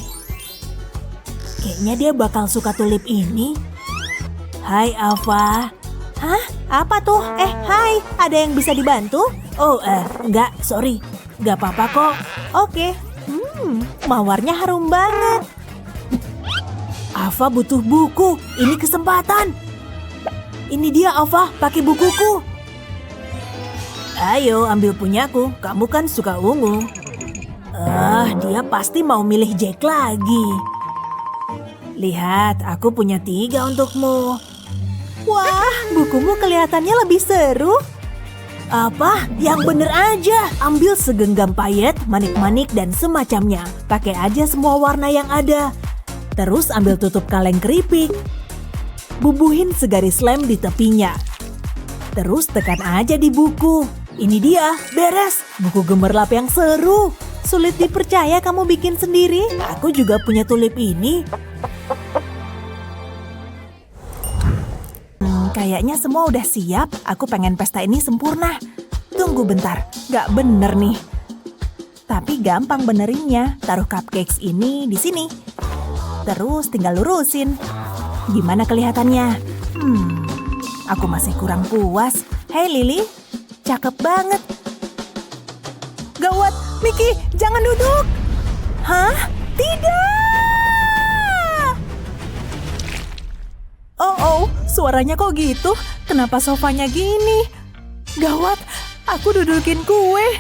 Kayaknya dia bakal suka tulip ini. Hai Ava. Hah? Apa tuh? Hai, ada yang bisa dibantu? Oh, enggak, sorry. Enggak apa-apa kok. Oke. Mawarnya harum banget. Ava butuh buku. Ini kesempatan. Ini dia, Ava, pakai bukuku. Ayo, ambil punyaku. Kamu kan suka ungu. Dia pasti mau milih Jack lagi. Lihat, aku punya 3 untukmu. Wah, bukumu kelihatannya lebih seru. Apa? Yang bener aja. Ambil segenggam payet, manik-manik, dan semacamnya. Pakai aja semua warna yang ada. Terus ambil tutup kaleng keripik. Bubuhin segaris lem di tepinya. Terus tekan aja di buku. Ini dia, beres. Buku gemerlap yang seru. Sulit dipercaya kamu bikin sendiri. Aku juga punya tulip ini. Kayaknya semua udah siap. Aku pengen pesta ini sempurna. Tunggu bentar, gak bener nih. Tapi gampang benerinnya. Taruh cupcakes ini di sini. Terus tinggal lurusin. Gimana kelihatannya? Aku masih kurang puas. Hei Lily, cakep banget. Gawat, Mickey, jangan duduk. Hah? Tidak! Oh, suaranya kok gitu? Kenapa sofanya gini? Gawat, aku dudukin kue.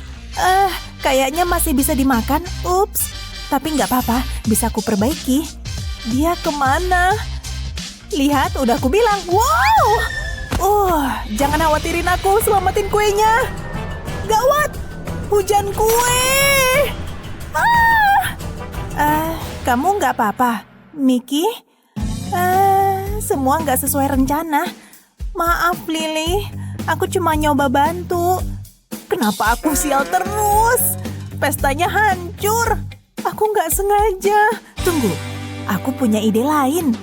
Kayaknya masih bisa dimakan. Ups, tapi nggak apa-apa, bisa aku perbaiki. Dia kemana? Lihat, udah aku bilang. Wow! Jangan khawatirin aku, selamatin kuenya. Gawat, hujan kue. Kamu nggak apa-apa, Mickey? Semua nggak sesuai rencana. Maaf, Lily. Aku cuma nyoba bantu. Kenapa aku sial terus? Pestanya hancur. Aku nggak sengaja. Tunggu, aku punya ide lain.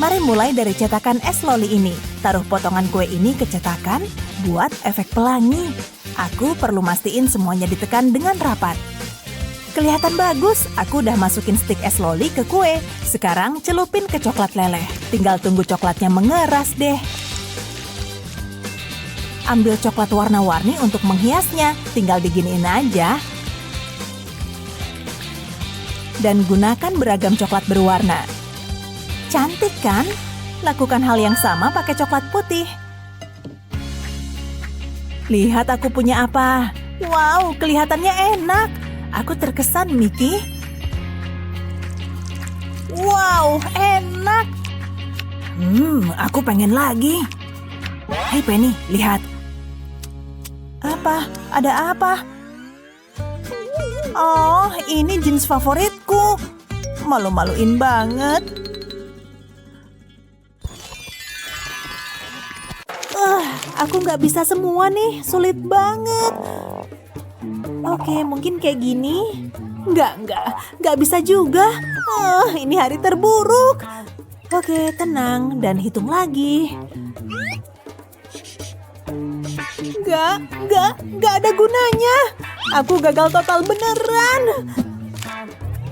Mari mulai dari cetakan es loli ini. Taruh potongan kue ini ke cetakan, buat efek pelangi. Aku perlu mastiin semuanya ditekan dengan rapat. Kelihatan bagus, aku udah masukin stik es loli ke kue. Sekarang celupin ke coklat leleh. Tinggal tunggu coklatnya mengeras deh. Ambil coklat warna-warni untuk menghiasnya. Tinggal diginiin aja. Dan gunakan beragam coklat berwarna. Cantik kan? Lakukan hal yang sama pakai coklat putih. Lihat aku punya apa. Wow, kelihatannya enak. Aku terkesan, Mickey. Wow, enak. Aku pengen lagi. Hei Penny, lihat. Apa? Ada apa? Oh, ini jeans favoritku. Malu-maluin banget. Aku nggak bisa semua nih, sulit banget. Oke, mungkin kayak gini. Nggak bisa juga. Ini hari terburuk. Oke, tenang dan hitung lagi. Nggak ada gunanya. Aku gagal total beneran.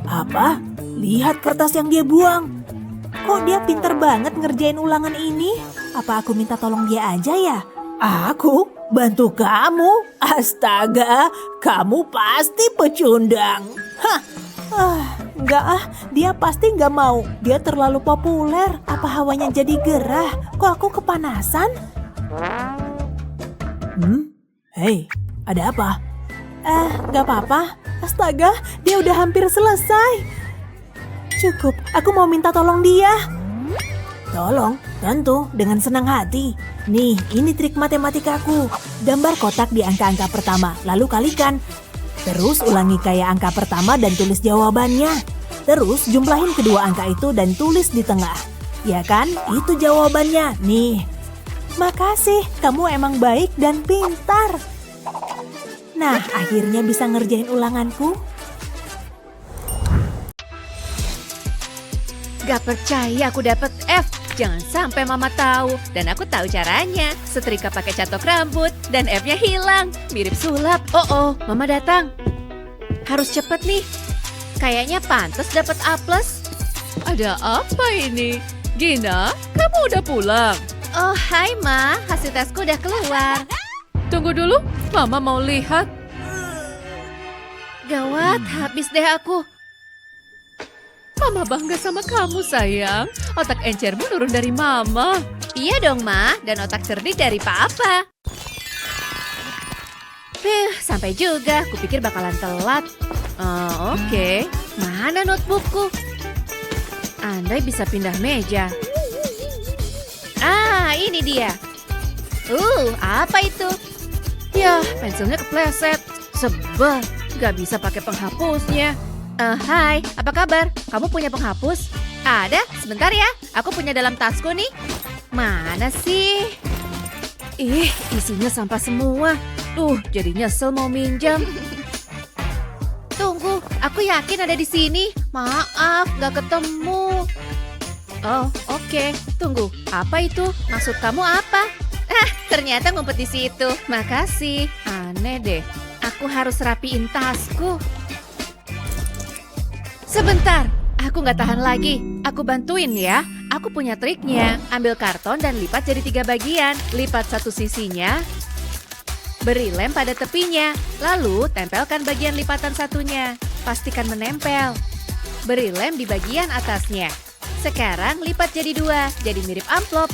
Apa? Lihat kertas yang dia buang. Kok dia pinter banget ngerjain ulangan ini? Apa aku minta tolong dia aja ya? Aku bantu kamu? Astaga, kamu pasti pecundang. Enggak dia pasti nggak mau. Dia terlalu populer. Apa hawanya jadi gerah? Kok aku kepanasan? Hei, ada apa? Nggak apa-apa. Astaga, dia udah hampir selesai. Cukup, aku mau minta tolong dia. Tolong, tentu, dengan senang hati. Nih, ini trik matematikaku. Gambar kotak di angka-angka pertama, lalu kalikan. Terus ulangi kayak angka pertama dan tulis jawabannya. Terus jumlahin kedua angka itu dan tulis di tengah. Ya kan, itu jawabannya. Nih. Makasih, kamu emang baik dan pintar. Nah, akhirnya bisa ngerjain ulanganku. Gak percaya aku dapet F. Jangan sampai mama tahu. Dan aku tahu caranya. Setrika pakai catok rambut dan F-nya hilang. Mirip sulap. Oh, mama datang. Harus cepet nih. Kayaknya pantas dapat A+. Ada apa ini? Gina, kamu udah pulang? Oh, hai Ma, hasil tesku udah keluar. Tunggu dulu, Mama mau lihat. Gawat, habis deh aku. Mama bangga sama kamu, sayang. Otak encermu turun dari Mama. Iya dong, Ma, dan otak cerdik dari Papa. Sampai juga. Kupikir bakalan telat. Oke. Mana notebookku? Andai bisa pindah meja. Ah, ini dia. Apa itu? Yah, pensilnya kepleset. Sebel, gak bisa pakai penghapusnya. Hai, apa kabar? Kamu punya penghapus? Ada, sebentar ya. Aku punya dalam tasku nih. Mana sih? Isinya sampah semua. Jadi nyesel mau minjam. Tunggu, aku yakin ada di sini. Maaf, gak ketemu. Oh, oke. Tunggu, apa itu? Maksud kamu apa? Ternyata ngumpet di situ. Makasih. Aneh deh. Aku harus rapiin tasku. Sebentar, aku nggak tahan lagi. Aku bantuin ya. Aku punya triknya. Ambil karton dan lipat jadi 3 bagian. Lipat satu sisinya. Beri lem pada tepinya. Lalu tempelkan bagian lipatan satunya. Pastikan menempel. Beri lem di bagian atasnya. Sekarang lipat jadi 2, jadi mirip amplop.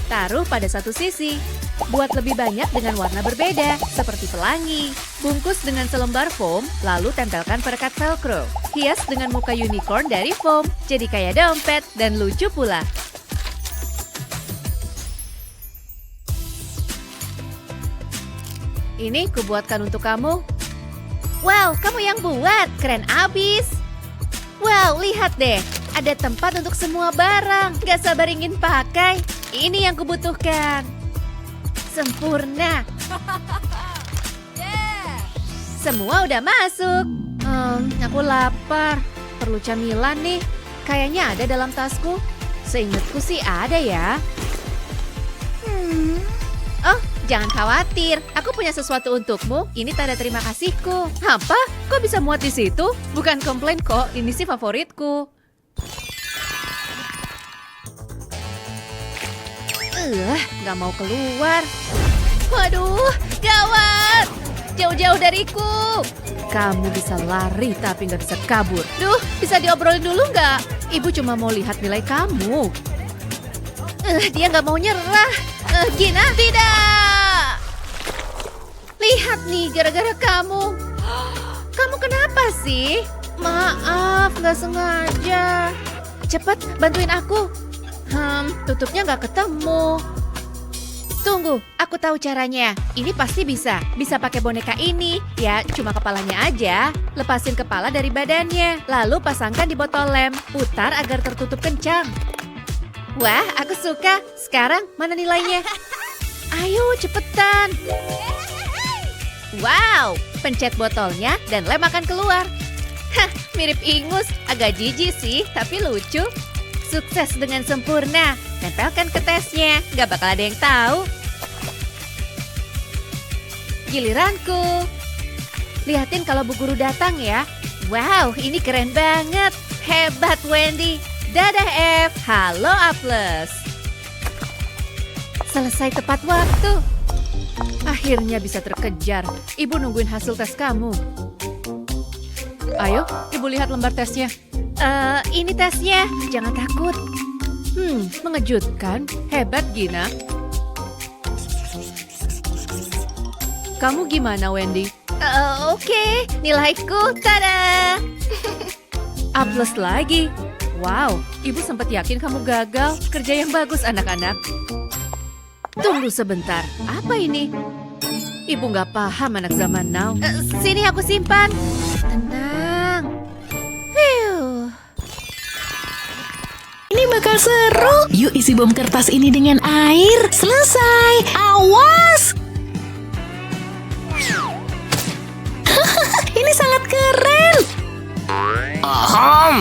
Taruh pada satu sisi. Buat lebih banyak dengan warna berbeda, seperti pelangi. Bungkus dengan selembar foam, lalu tempelkan perekat velcro. Hias dengan muka unicorn dari foam, jadi kayak dompet dan lucu pula. Ini kubuatkan untuk kamu. Wow, kamu yang buat, keren abis. Wow, lihat deh, ada tempat untuk semua barang. Gak sabar ingin pakai. Ini yang kubutuhkan. Sempurna. Semua udah masuk. Aku lapar. Perlu camilan nih. Kayaknya ada dalam tasku. Seingatku sih ada ya. Oh, jangan khawatir. Aku punya sesuatu untukmu. Ini tanda terima kasihku. Apa? Kok bisa muat di situ? Bukan komplain kok, ini sih favoritku. Gak mau keluar. Waduh, gawat. Jauh-jauh dariku. Kamu bisa lari tapi nggak bisa kabur. Duh, bisa diobrolin dulu nggak? Ibu cuma mau lihat nilai kamu. Dia nggak mau nyerah. Gina, tidak. Lihat nih, gara-gara kamu. Kamu kenapa sih? Maaf, nggak sengaja. Cepat, bantuin aku. Tutupnya nggak ketemu. Tunggu, aku tahu caranya. Ini pasti bisa. Bisa pakai boneka ini. Ya, cuma kepalanya aja. Lepasin kepala dari badannya. Lalu pasangkan di botol lem. Putar agar tertutup kencang. Wah, aku suka. Sekarang, mana nilainya? Ayo, cepetan. Wow, pencet botolnya dan lem akan keluar. Hah, mirip ingus. Agak jijik sih, tapi lucu. Sukses dengan sempurna. Tempelkan ke tesnya. Gak bakal ada yang tahu. Giliranku. Lihatin kalau Bu Guru datang ya. Wow, ini keren banget. Hebat Wendy. Dadah F. Halo A+. Selesai tepat waktu. Akhirnya bisa terkejar. Ibu nungguin hasil tes kamu. Ayo, Ibu lihat lembar tesnya. Ini tesnya. Jangan takut. Mengejutkan. Hebat, Gina. Kamu gimana, Wendy? Oke, nilaiku. Tada! A+ lagi. Wow, Ibu sempat yakin kamu gagal. Kerja yang bagus, anak-anak. Tunggu sebentar. Apa ini? Ibu nggak paham anak zaman now. Sini aku simpan. Tenang. Phew. Ini bakal seru. Yuk isi bom kertas ini dengan air. Selesai. Awas. Ini sangat keren. Aham.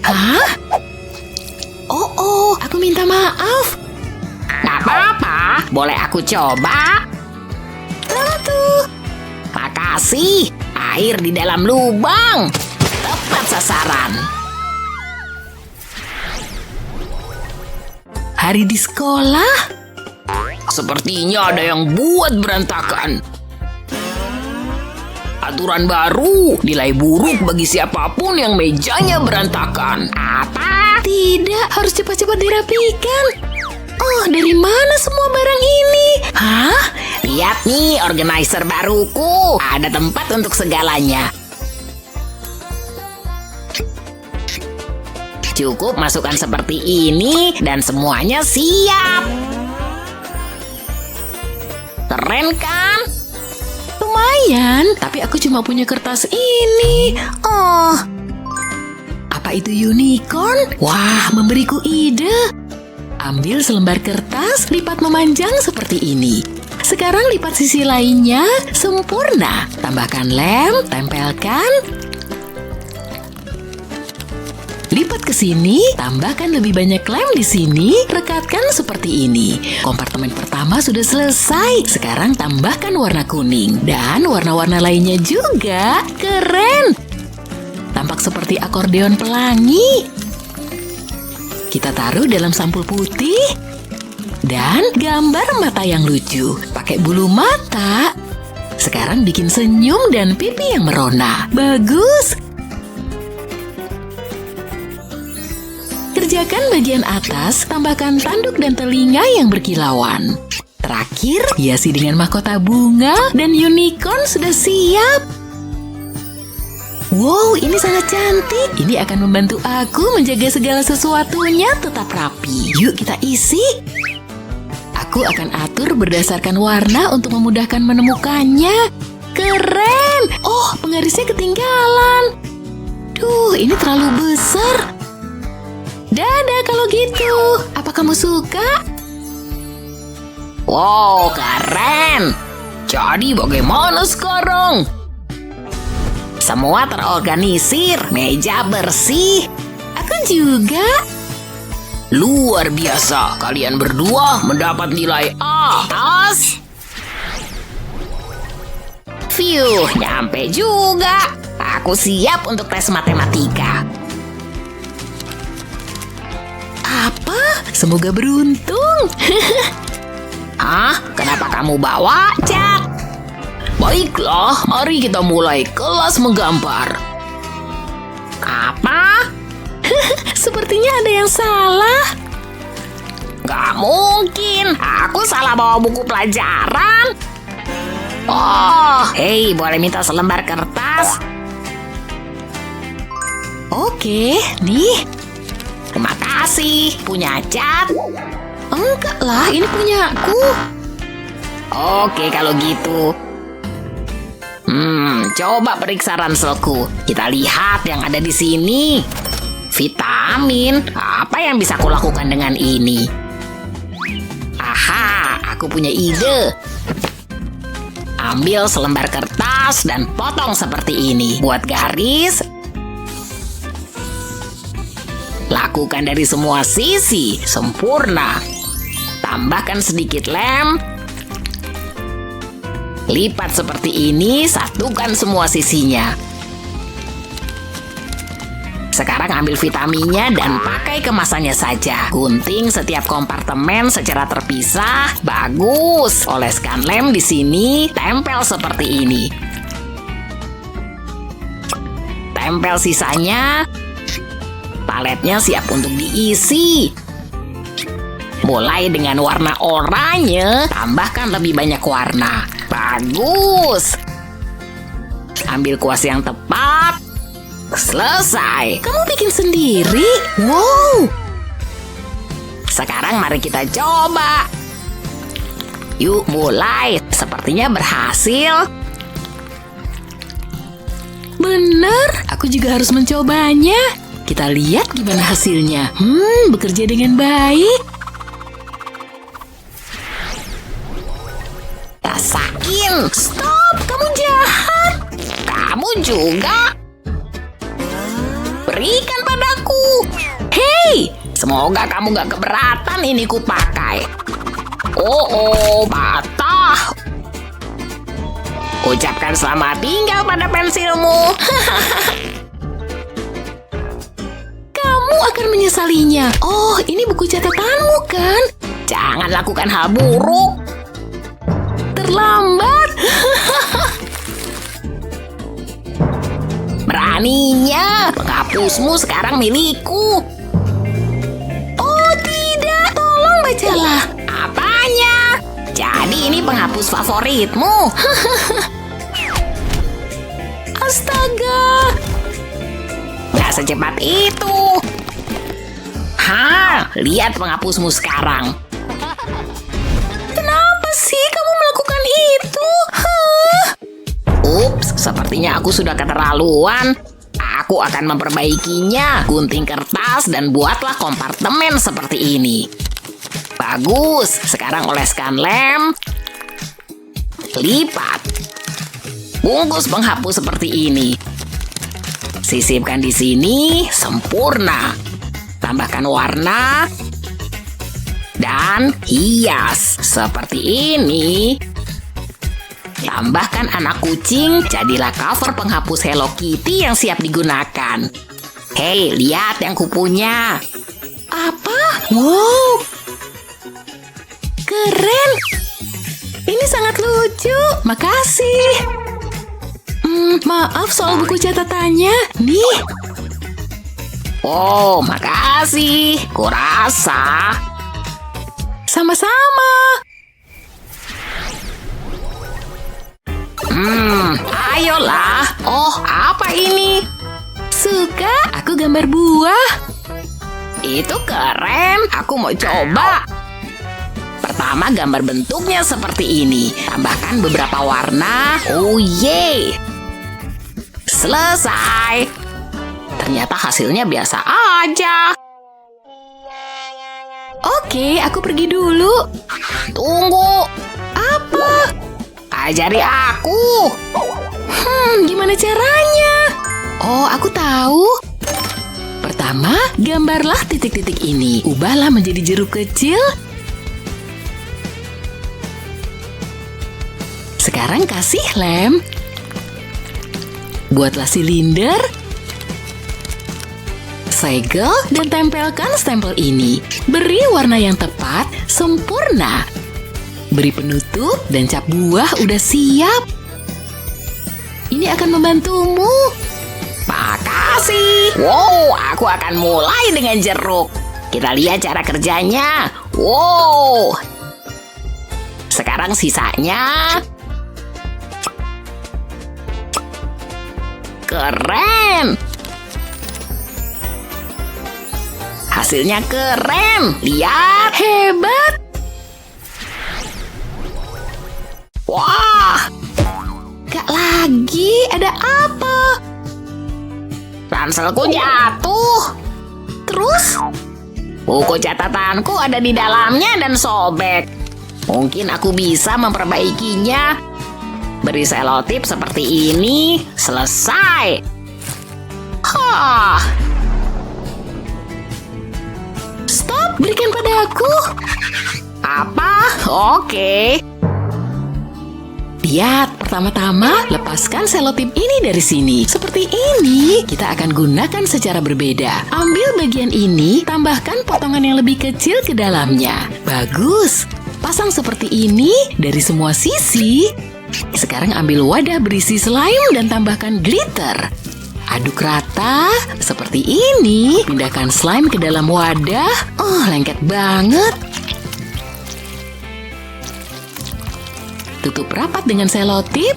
Hah? Oh, aku minta maaf. Nggak apa-apa, boleh aku coba? Tuh. Makasih, air di dalam lubang. Tepat sasaran. hari di sekolah. Sepertinya ada yang buat berantakan. Aturan baru, nilai buruk bagi siapapun yang mejanya berantakan. Apa? Tidak, harus cepat-cepat dirapikan. Oh, dari mana semua barang ini? Hah? Lihat nih, organizer baruku. Ada tempat untuk segalanya. Cukup masukkan seperti ini dan semuanya siap. Keren kan? Lumayan, tapi aku cuma punya kertas ini. Oh, apa itu unicorn? Wah, memberiku ide. Ambil selembar kertas, lipat memanjang seperti ini. Sekarang lipat sisi lainnya, sempurna. Tambahkan lem, tempelkan. Lipat ke sini, tambahkan lebih banyak lem di sini, rekatkan seperti ini. Kompartemen pertama sudah selesai. Sekarang tambahkan warna kuning dan warna-warna lainnya juga. Keren! Tampak seperti akordeon pelangi. Kita taruh dalam sampul putih dan gambar mata yang lucu. Pakai bulu mata. Sekarang bikin senyum dan pipi yang merona. Bagus! Kerjakan bagian atas, tambahkan tanduk dan telinga yang berkilauan. Terakhir, hiasi dengan mahkota bunga dan unicorn sudah siap. Wow, ini sangat cantik. Ini akan membantu aku menjaga segala sesuatunya tetap rapi. Yuk kita isi. Aku akan atur berdasarkan warna untuk memudahkan menemukannya. Keren! Oh, penggarisnya ketinggalan. Duh, ini terlalu besar. Dadah kalau gitu. Apa kamu suka? Wow, keren. Jadi bagaimana sekarang? Semua terorganisir, meja bersih. Aku juga. Luar biasa, kalian berdua mendapat nilai A. Tos. Phew, nyampe juga. Aku siap untuk tes matematika. Apa? Semoga beruntung. Ah, kenapa kamu bawa cat? Baiklah, mari kita mulai kelas menggambar. Apa? Sepertinya ada yang salah. Gak mungkin, aku salah bawa buku pelajaran. Oh, hei, boleh minta selembar kertas? Oke, nih. Terima kasih, punya cat? Enggak lah, ini punyaku. Oke, kalau gitu. Coba periksa ranselku. Kita lihat yang ada di sini. Vitamin. Apa yang bisa aku lakukan dengan ini? Aha, aku punya ide. Ambil selembar kertas dan potong seperti ini. Buat garis. Lakukan dari semua sisi, sempurna. Tambahkan sedikit lem. Lipat seperti ini, satukan semua sisinya. Sekarang ambil vitaminnya dan pakai kemasannya saja. Gunting setiap kompartemen secara terpisah. Bagus. Oleskan lem di sini, tempel seperti ini. Tempel sisanya. Paletnya siap untuk diisi. Mulai dengan warna oranye, tambahkan lebih banyak warna. Bagus. Ambil kuas yang tepat. Selesai. Kamu bikin sendiri? Wow. Sekarang mari kita coba. Yuk mulai. Sepertinya berhasil. Bener, aku juga harus mencobanya. Kita lihat gimana hasilnya. Bekerja dengan baik. Rasain. Stop, kamu jahat. Kamu juga. Berikan padaku. Hei, Semoga kamu gak keberatan ini kupakai. Oh, patah. Ucapkan selamat tinggal pada pensilmu. kamu akan menyesalinya. Oh, ini buku catatanmu kan? Jangan lakukan hal buruk. Terlambat. Beraninya, penghapusmu sekarang milikku. Oh tidak, tolong bacalah. Apanya? Jadi ini penghapus favoritmu. Astaga. Gak secepat itu. Lihat penghapusmu sekarang. Kenapa sih kamu melakukan itu? Ups, sepertinya aku sudah keterlaluan. Aku akan memperbaikinya. Gunting kertas dan buatlah kompartemen seperti ini. Bagus, sekarang oleskan lem. Lipat. Bungkus penghapus seperti ini. Sisipkan di sini, sempurna. Tambahkan warna. Dan hias, seperti ini. Tambahkan anak kucing, jadilah cover penghapus Hello Kitty yang siap digunakan. Hei, lihat yang kupunya. Apa? Wow. Keren. Ini sangat lucu. Makasih. Maaf soal buku catatannya. Nih. Oh, makasih. Kurasa. Sama-sama. Ayolah. Oh, apa ini? Suka? Aku gambar buah. Itu keren. Aku mau coba. Pertama, gambar bentuknya seperti ini. Tambahkan beberapa warna. Oh, yeay. Selesai. Ternyata hasilnya biasa aja. Oke, aku pergi dulu. Tunggu. Apa? Ajari aku. Gimana caranya? Oh, aku tahu. Pertama, gambarlah titik-titik ini. Ubahlah menjadi jeruk kecil. Sekarang kasih lem. Buatlah silinder. Segel dan tempelkan stempel ini. Beri warna yang tepat, sempurna. Beri penutup dan cap buah udah siap. Ini akan membantumu. Makasih. Wow, aku akan mulai dengan jeruk. Kita lihat cara kerjanya. Wow. Sekarang sisanya. Keren. Hasilnya keren. Lihat. Hebat. Wah. Gak lagi, ada apa? Ranselku jatuh. Terus? Buku catatanku ada di dalamnya dan sobek. Mungkin aku bisa memperbaikinya. Beri selotip seperti ini. Selesai. Stop, berikan padaku. Apa? Oke. Lihat, pertama-tama lepaskan selotip ini dari sini. Seperti ini, kita akan gunakan secara berbeda. Ambil bagian ini, tambahkan potongan yang lebih kecil ke dalamnya. Bagus. Pasang seperti ini dari semua sisi. Sekarang ambil wadah berisi slime dan tambahkan glitter. Aduk rata, seperti ini. Pindahkan slime ke dalam wadah. Oh, lengket banget. Tutup rapat dengan selotip.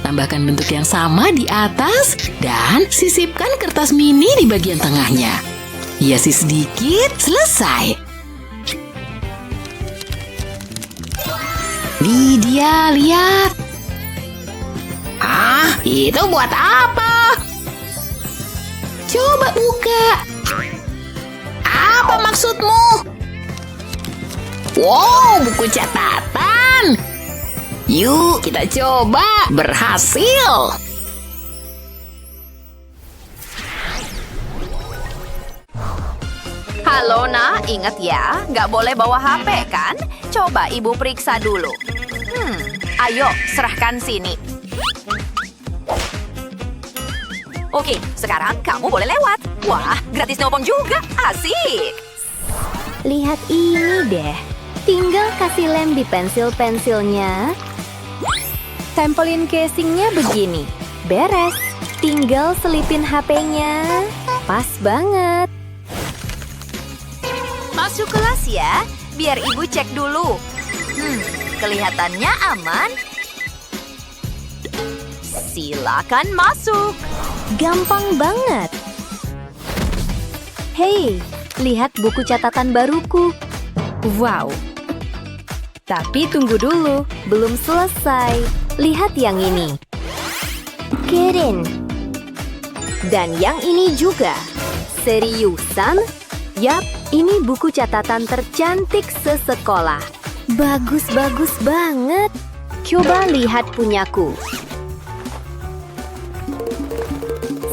Tambahkan bentuk yang sama di atas dan sisipkan kertas mini di bagian tengahnya. Hiasi sedikit, selesai. Nih dia, lihat. Itu buat apa? Coba buka. Apa maksudmu? Wow, buku catatan. Yuk, kita coba. Berhasil. Halo nak, ingat ya, nggak boleh bawa HP kan? Coba ibu periksa dulu. Ayo, serahkan sini. Oke, sekarang kamu boleh lewat. Wah, gratis nopong juga. Asik. Lihat ini deh. Tinggal kasih lem di pensil-pensilnya. Tempelin casingnya begini. Beres. Tinggal selipin HP-nya. Pas banget. Masuk kelas ya. Biar ibu cek dulu. Kelihatannya aman. Silakan masuk. Gampang banget. Hei, lihat buku catatan baruku. Wow. Tapi tunggu dulu, belum selesai. Lihat yang ini. Keren. Dan yang ini juga. Seriusan? Yap, ini buku catatan tercantik sesekolah. Bagus-bagus banget. Coba lihat punyaku.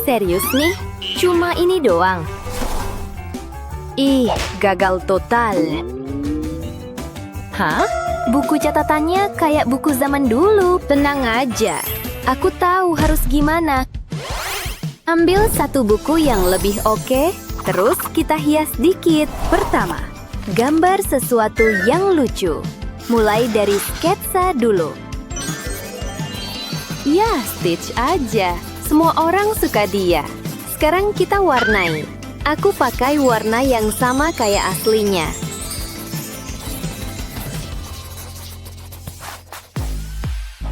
Serius nih? Cuma ini doang. Ih, gagal total. Hah? Buku catatannya kayak buku zaman dulu. Tenang aja. Aku tahu harus gimana. Ambil satu buku yang lebih oke, terus kita hias dikit. Pertama, gambar sesuatu yang lucu. Mulai dari sketsa dulu. Ya, Stitch aja. Semua orang suka dia. Sekarang kita warnai. Aku pakai warna yang sama kayak aslinya.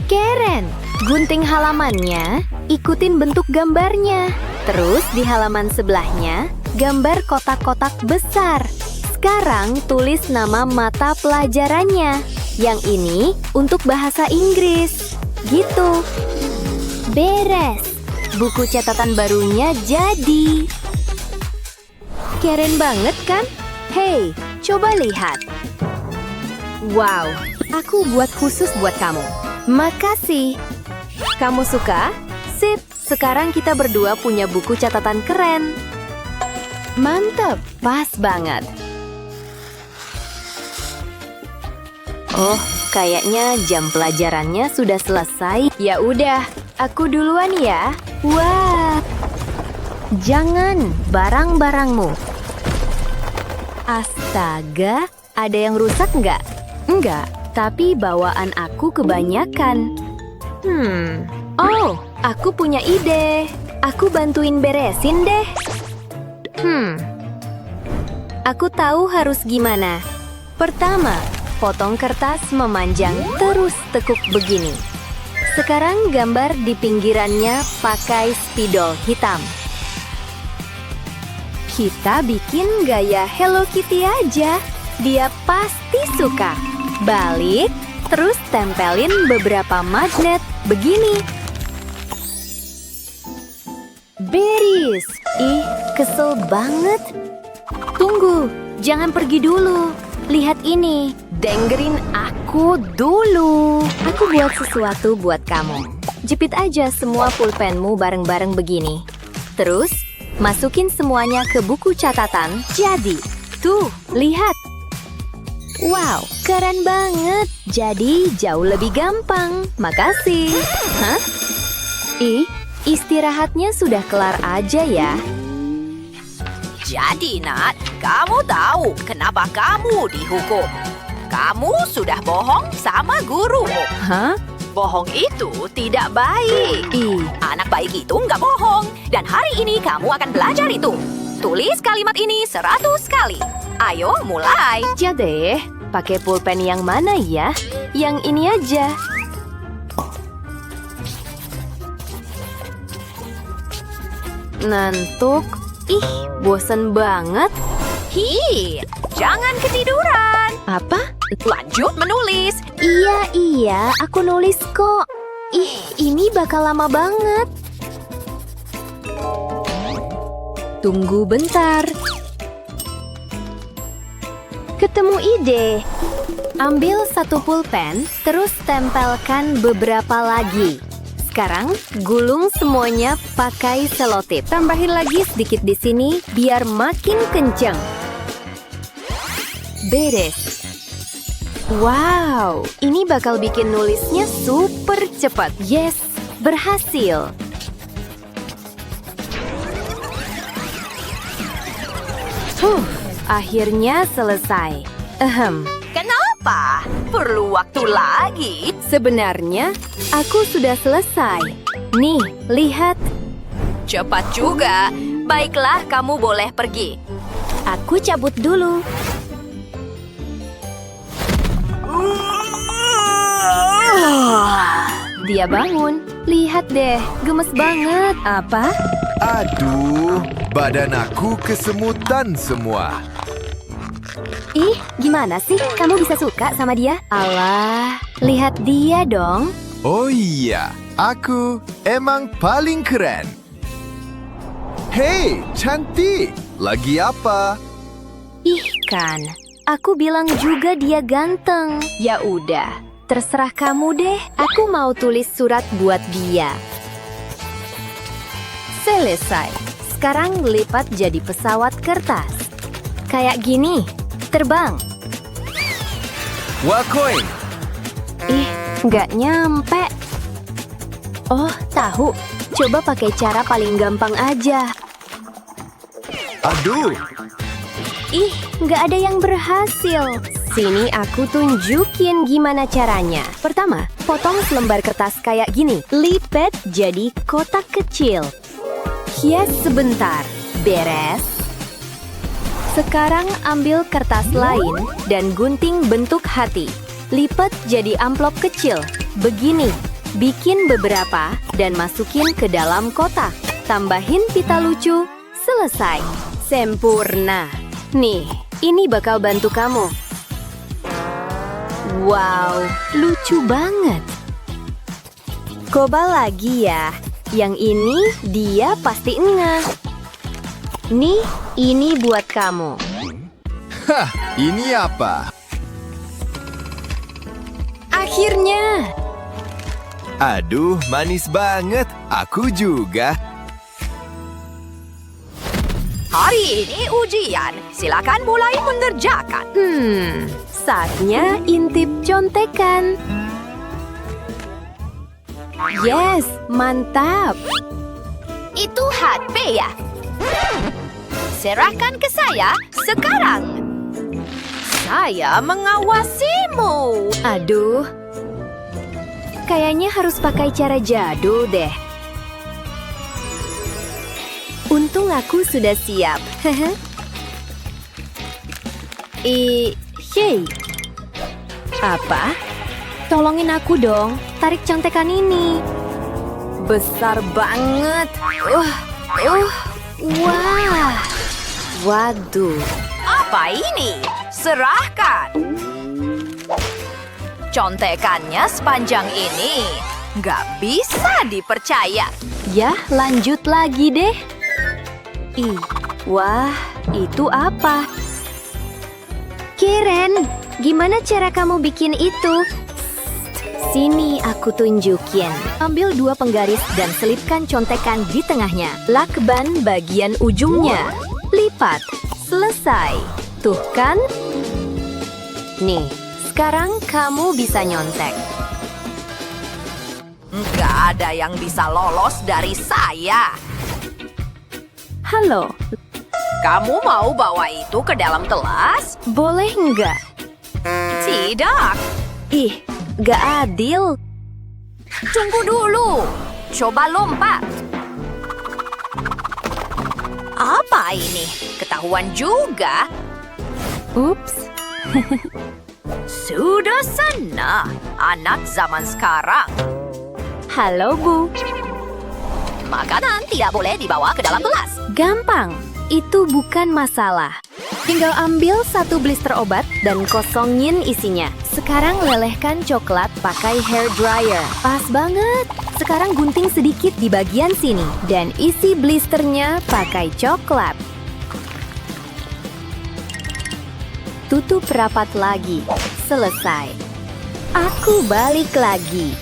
Keren! Gunting halamannya, ikutin bentuk gambarnya. Terus di halaman sebelahnya, gambar kotak-kotak besar. Sekarang tulis nama mata pelajarannya. Yang ini untuk bahasa Inggris. Gitu. Beres. Buku catatan barunya jadi. Keren banget kan? Hei, coba lihat. Wow, aku buat khusus buat kamu. Makasih. Kamu suka? Sip, sekarang kita berdua punya buku catatan keren. Mantap, pas banget. Oh, kayaknya jam pelajarannya sudah selesai. Ya udah, aku duluan ya. Wah. Jangan, barang-barangmu. Astaga, ada yang rusak nggak? Enggak, tapi bawaan aku kebanyakan. Oh, aku punya ide. Aku bantuin beresin deh. Aku tahu harus gimana. Pertama, potong kertas memanjang, terus tekuk begini. Sekarang gambar di pinggirannya pakai spidol hitam. Kita bikin gaya Hello Kitty aja. Dia pasti suka. Balik, terus tempelin beberapa magnet begini. Beres. Ih, kesel banget. Tunggu, jangan pergi dulu. Lihat ini, dengerin aku dulu. Aku buat sesuatu buat kamu. Jepit aja semua pulpenmu bareng-bareng begini. Terus, masukin semuanya ke buku catatan. Jadi, tuh, lihat. Wow, keren banget. Jadi, jauh lebih gampang. Makasih. Hah? Ih, istirahatnya sudah kelar aja ya. Jadi, Nat, kamu tahu kenapa kamu dihukum? Kamu sudah bohong sama gurumu. Hah? Bohong itu tidak baik. Anak baik itu nggak bohong. Dan hari ini kamu akan belajar itu. Tulis kalimat ini 100 kali. Ayo, mulai. Jadi, pakai pulpen yang mana ya? Yang ini aja. Ngantuk. Ih, bosen banget. Hi, jangan ketiduran. Apa? Lanjut menulis. Iya, aku nulis kok. Ih, ini bakal lama banget. Tunggu bentar. Ketemu ide. Ambil satu pulpen, terus tempelkan beberapa lagi. Sekarang, gulung semuanya pakai selotip. Tambahin lagi sedikit di sini, biar makin kencang. Beres. Wow, ini bakal bikin nulisnya super cepat. Yes, berhasil. Akhirnya selesai. Kenapa? Perlu waktu lagi? Sebenarnya, aku sudah selesai. Nih, lihat. Cepat juga. Baiklah, kamu boleh pergi. Aku cabut dulu. Dia bangun. Lihat deh, gemes banget. Apa? Aduh, badan aku kesemutan semua. Ih, gimana sih? Kamu bisa suka sama dia? Alah, lihat dia dong. Oh iya, aku emang paling keren. Hei, cantik. Lagi apa? Ih kan, aku bilang juga dia ganteng. Ya udah, terserah kamu deh. Aku mau tulis surat buat dia. Selesai. Sekarang lipat jadi pesawat kertas. Kayak gini, terbang. Wakoin. Ih, nggak nyampe. Oh, tahu. Coba pakai cara paling gampang aja. Aduh, Ih, nggak ada yang berhasil. Sini aku tunjukin gimana caranya. Pertama, potong selembar kertas kayak gini. Lipat jadi kotak kecil. Hias sebentar. Beres. Sekarang ambil kertas lain dan gunting bentuk hati. Lipat jadi amplop kecil. Begini. Bikin beberapa dan masukin ke dalam kotak. Tambahin pita lucu. Selesai. Sempurna. Nih, ini bakal bantu kamu. Wow, lucu banget. Coba lagi ya. Yang ini dia pasti ngeh. Nih, ini buat kamu. hah, ini apa? Akhirnya. Aduh, manis banget. Aku juga. Hari ini ujian. Silakan mulai mengerjakan. Saatnya intip contekan. Yes, mantap. Itu HP ya? Serahkan ke saya sekarang. Saya mengawasimu. Aduh. Kayaknya harus pakai cara jadul deh. Untung aku sudah siap. Hey. Apa? Tolongin aku dong. Tarik contekan ini. Besar banget. Wah. Waduh. Apa ini? Serahkan. Contekannya sepanjang ini. Nggak bisa dipercaya. Ya, lanjut lagi deh. Wah, itu apa? Keren, gimana cara kamu bikin itu? Sini aku tunjukin. Ambil 2 penggaris dan selipkan contekan di tengahnya. Lakban bagian ujungnya. Lipat. Selesai. Tuh kan? Nih, sekarang kamu bisa nyontek. Nggak ada yang bisa lolos dari saya. Halo, Kamu mau bawa itu ke dalam kelas? boleh nggak? Tidak. Ih, nggak adil. Tunggu dulu. Coba lompat. Apa ini? Ketahuan juga. Ups. Sudah sana. Anak zaman sekarang. Halo, Bu. Makanan tidak boleh dibawa ke dalam kelas. Gampang, itu bukan masalah. Tinggal ambil 1 blister obat dan kosongin isinya. Sekarang lelehkan coklat pakai hair dryer. Pas banget. Sekarang gunting sedikit di bagian sini dan isi blisternya pakai coklat. Tutup rapat lagi. Selesai. Aku balik lagi.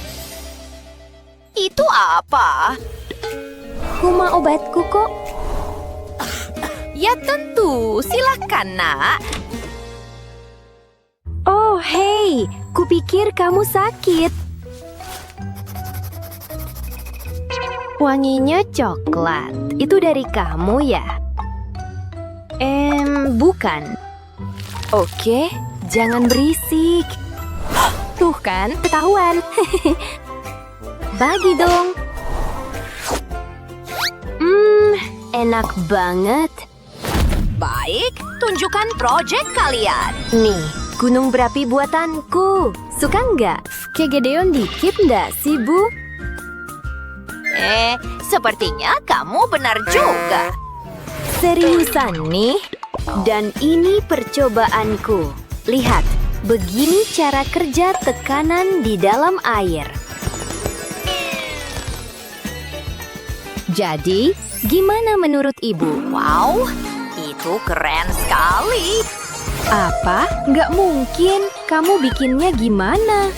Itu apa? Kuma obatku kok. Ya tentu, silakan nak. Oh, hey, kupikir kamu sakit. Wanginya coklat. Itu dari kamu ya? bukan? Oke, jangan berisik. Tuh kan, ketahuan. Bagi dong. Enak banget. Baik, tunjukkan proyek kalian. Nih, gunung berapi buatanku. Suka nggak? Kegedean dikit nggak sih, Bu? Sepertinya kamu benar juga. Seriusan nih? Dan ini percobaanku. Lihat, begini cara kerja tekanan di dalam air. Jadi, gimana menurut Ibu? Wow, itu keren sekali. Apa? Nggak mungkin. Kamu bikinnya gimana?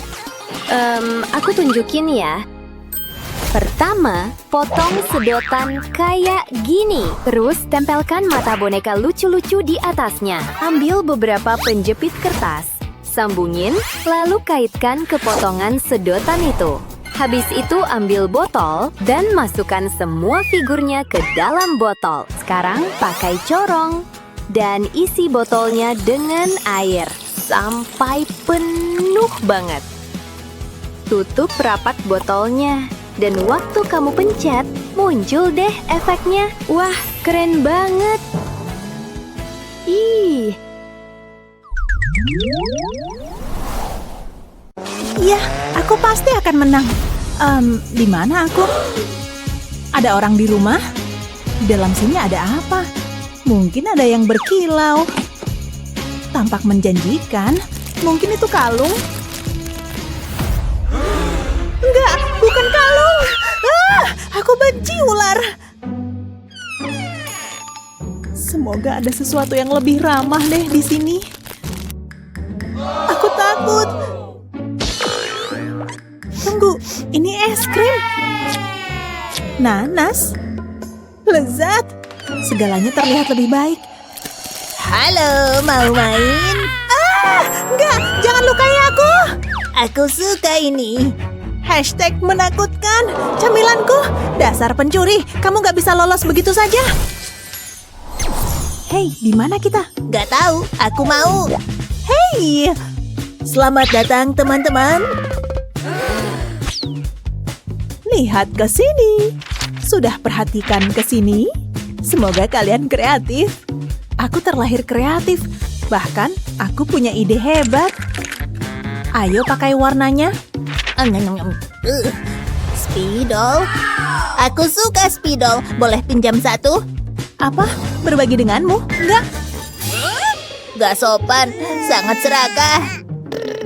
Aku tunjukin ya. Pertama, potong sedotan kayak gini. Terus tempelkan mata boneka lucu-lucu di atasnya. Ambil beberapa penjepit kertas, sambungin, lalu kaitkan ke potongan sedotan itu. Habis itu ambil botol dan masukkan semua figurnya ke dalam botol. Sekarang pakai corong dan isi botolnya dengan air sampai penuh banget. Tutup rapat botolnya. Dan waktu kamu pencet, muncul deh efeknya. Wah, keren banget. Ih. Iya, aku pasti akan menang. Di mana aku? Ada orang di rumah? Di dalam sini ada apa? Mungkin ada yang berkilau. Tampak menjanjikan. Mungkin itu kalung. Enggak, bukan kalung. Aku benci ular. Semoga ada sesuatu yang lebih ramah deh di sini. Aku takut. Tunggu, ini es krim. Nanas. Lezat. Segalanya terlihat lebih baik. Halo, mau main? Enggak, jangan lukai aku. Aku suka ini. Hashtag menakutkan. Camilanku, dasar pencuri. Kamu gak bisa lolos begitu saja. Hei, di mana kita? Gak tahu, aku mau. Hei, selamat datang teman-teman. Lihat ke sini. Sudah perhatikan ke sini? Semoga kalian kreatif. Aku terlahir kreatif. Bahkan, aku punya ide hebat. Ayo pakai warnanya. Spidol. Aku suka spidol. Boleh pinjam satu? Apa? Berbagi denganmu? Enggak. Gak sopan. Sangat serakah.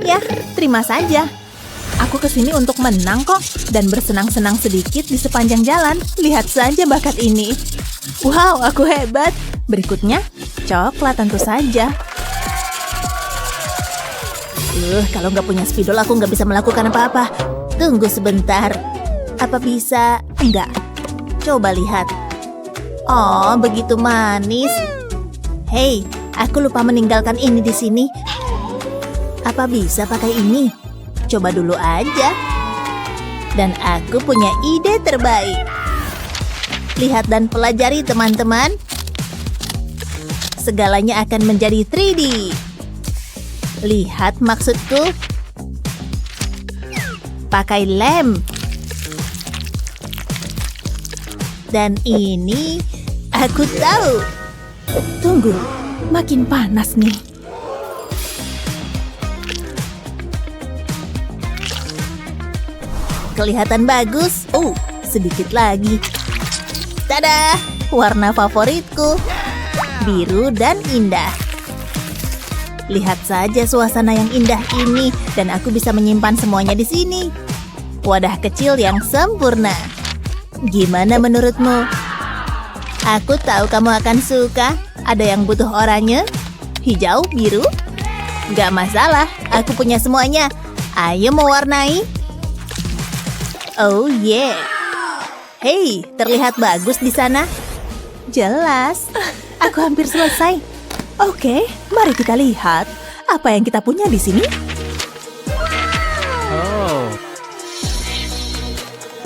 Ya, terima saja. Aku kesini untuk menang kok. Dan bersenang-senang sedikit di sepanjang jalan. Lihat saja bakat ini. Wow, aku hebat. Berikutnya, coklat tentu saja. Kalau nggak punya spidol aku nggak bisa melakukan apa-apa. Tunggu sebentar. Apa bisa? Enggak. Coba lihat. Oh, begitu manis. Hei, aku lupa meninggalkan ini di sini. Apa bisa pakai ini? Coba dulu aja. Dan aku punya ide terbaik. Lihat dan pelajari teman-teman. Segalanya akan menjadi 3D. Lihat maksudku. Pakai lem. Dan ini aku tahu. Tunggu, makin panas nih. Kelihatan bagus. Oh, sedikit lagi. Tada, warna favoritku. Biru dan indah. Lihat saja suasana yang indah ini, dan aku bisa menyimpan semuanya di sini. Wadah kecil yang sempurna. Gimana menurutmu? Aku tahu kamu akan suka. Ada yang butuh oranye, hijau, biru. Gak masalah, aku punya semuanya. Ayo mewarnai. Oh yeah. Hei, terlihat bagus di sana. Jelas, aku hampir selesai. Oke, mari kita lihat apa yang kita punya di sini.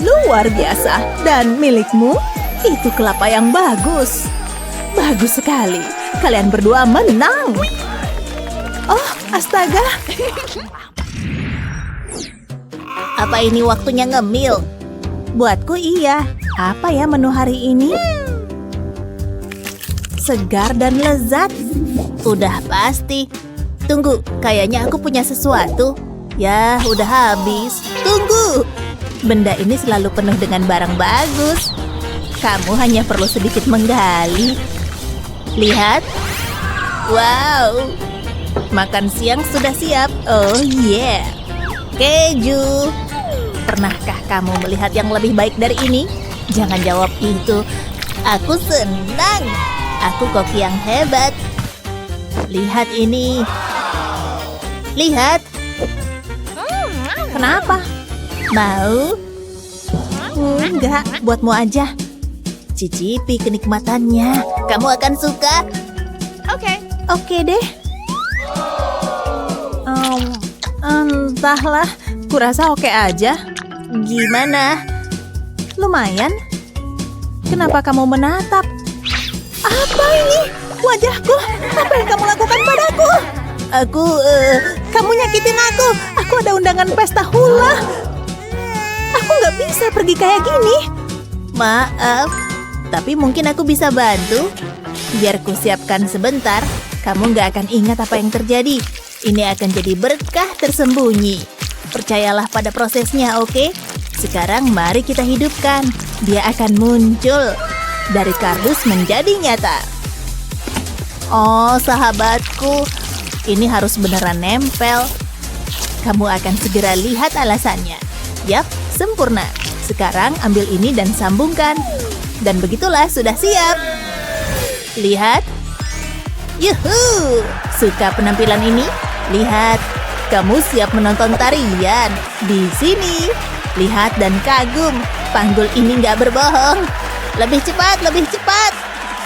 Luar biasa. Dan milikmu? Itu kelapa yang bagus. Bagus sekali. Kalian berdua menang. Oh, astaga. Apa ini waktunya ngemil? Buatku iya. Apa ya menu hari ini? Segar dan lezat. Udah pasti. Tunggu, kayaknya aku punya sesuatu. Ya, udah habis. Tunggu. Benda ini selalu penuh dengan barang bagus. Kamu hanya perlu sedikit menggali. Lihat. Wow. Makan siang sudah siap. Oh yeah. Keju. Pernahkah kamu melihat yang lebih baik dari ini? Jangan jawab itu. Aku senang. Aku koki yang hebat. Lihat ini. Lihat. Kenapa? Mau? Enggak, buatmu aja. Cicipi kenikmatannya. Kamu akan suka. Oke deh. Entahlah, kurasa oke aja. Gimana? Lumayan. Kenapa kamu menatap? Apa ini? Wajahku. Apa yang kamu lakukan padaku? Kamu nyakitin aku. Aku ada undangan pesta hula. Aku nggak bisa pergi kayak gini. Maaf, tapi mungkin aku bisa bantu. Biar ku siapkan sebentar. Kamu nggak akan ingat apa yang terjadi. Ini akan jadi berkah tersembunyi. Percayalah pada prosesnya, oke? Sekarang mari kita hidupkan. Dia akan muncul. Dari kardus menjadi nyata. Oh, sahabatku. Ini harus beneran nempel. Kamu akan segera lihat alasannya. Yap, sempurna. Sekarang ambil ini dan sambungkan. Dan begitulah sudah siap. Lihat. Yuhu! Suka penampilan ini? Lihat. Kamu siap menonton tarian. Di sini. Lihat dan kagum. Panggul ini nggak berbohong. Lebih cepat, lebih cepat.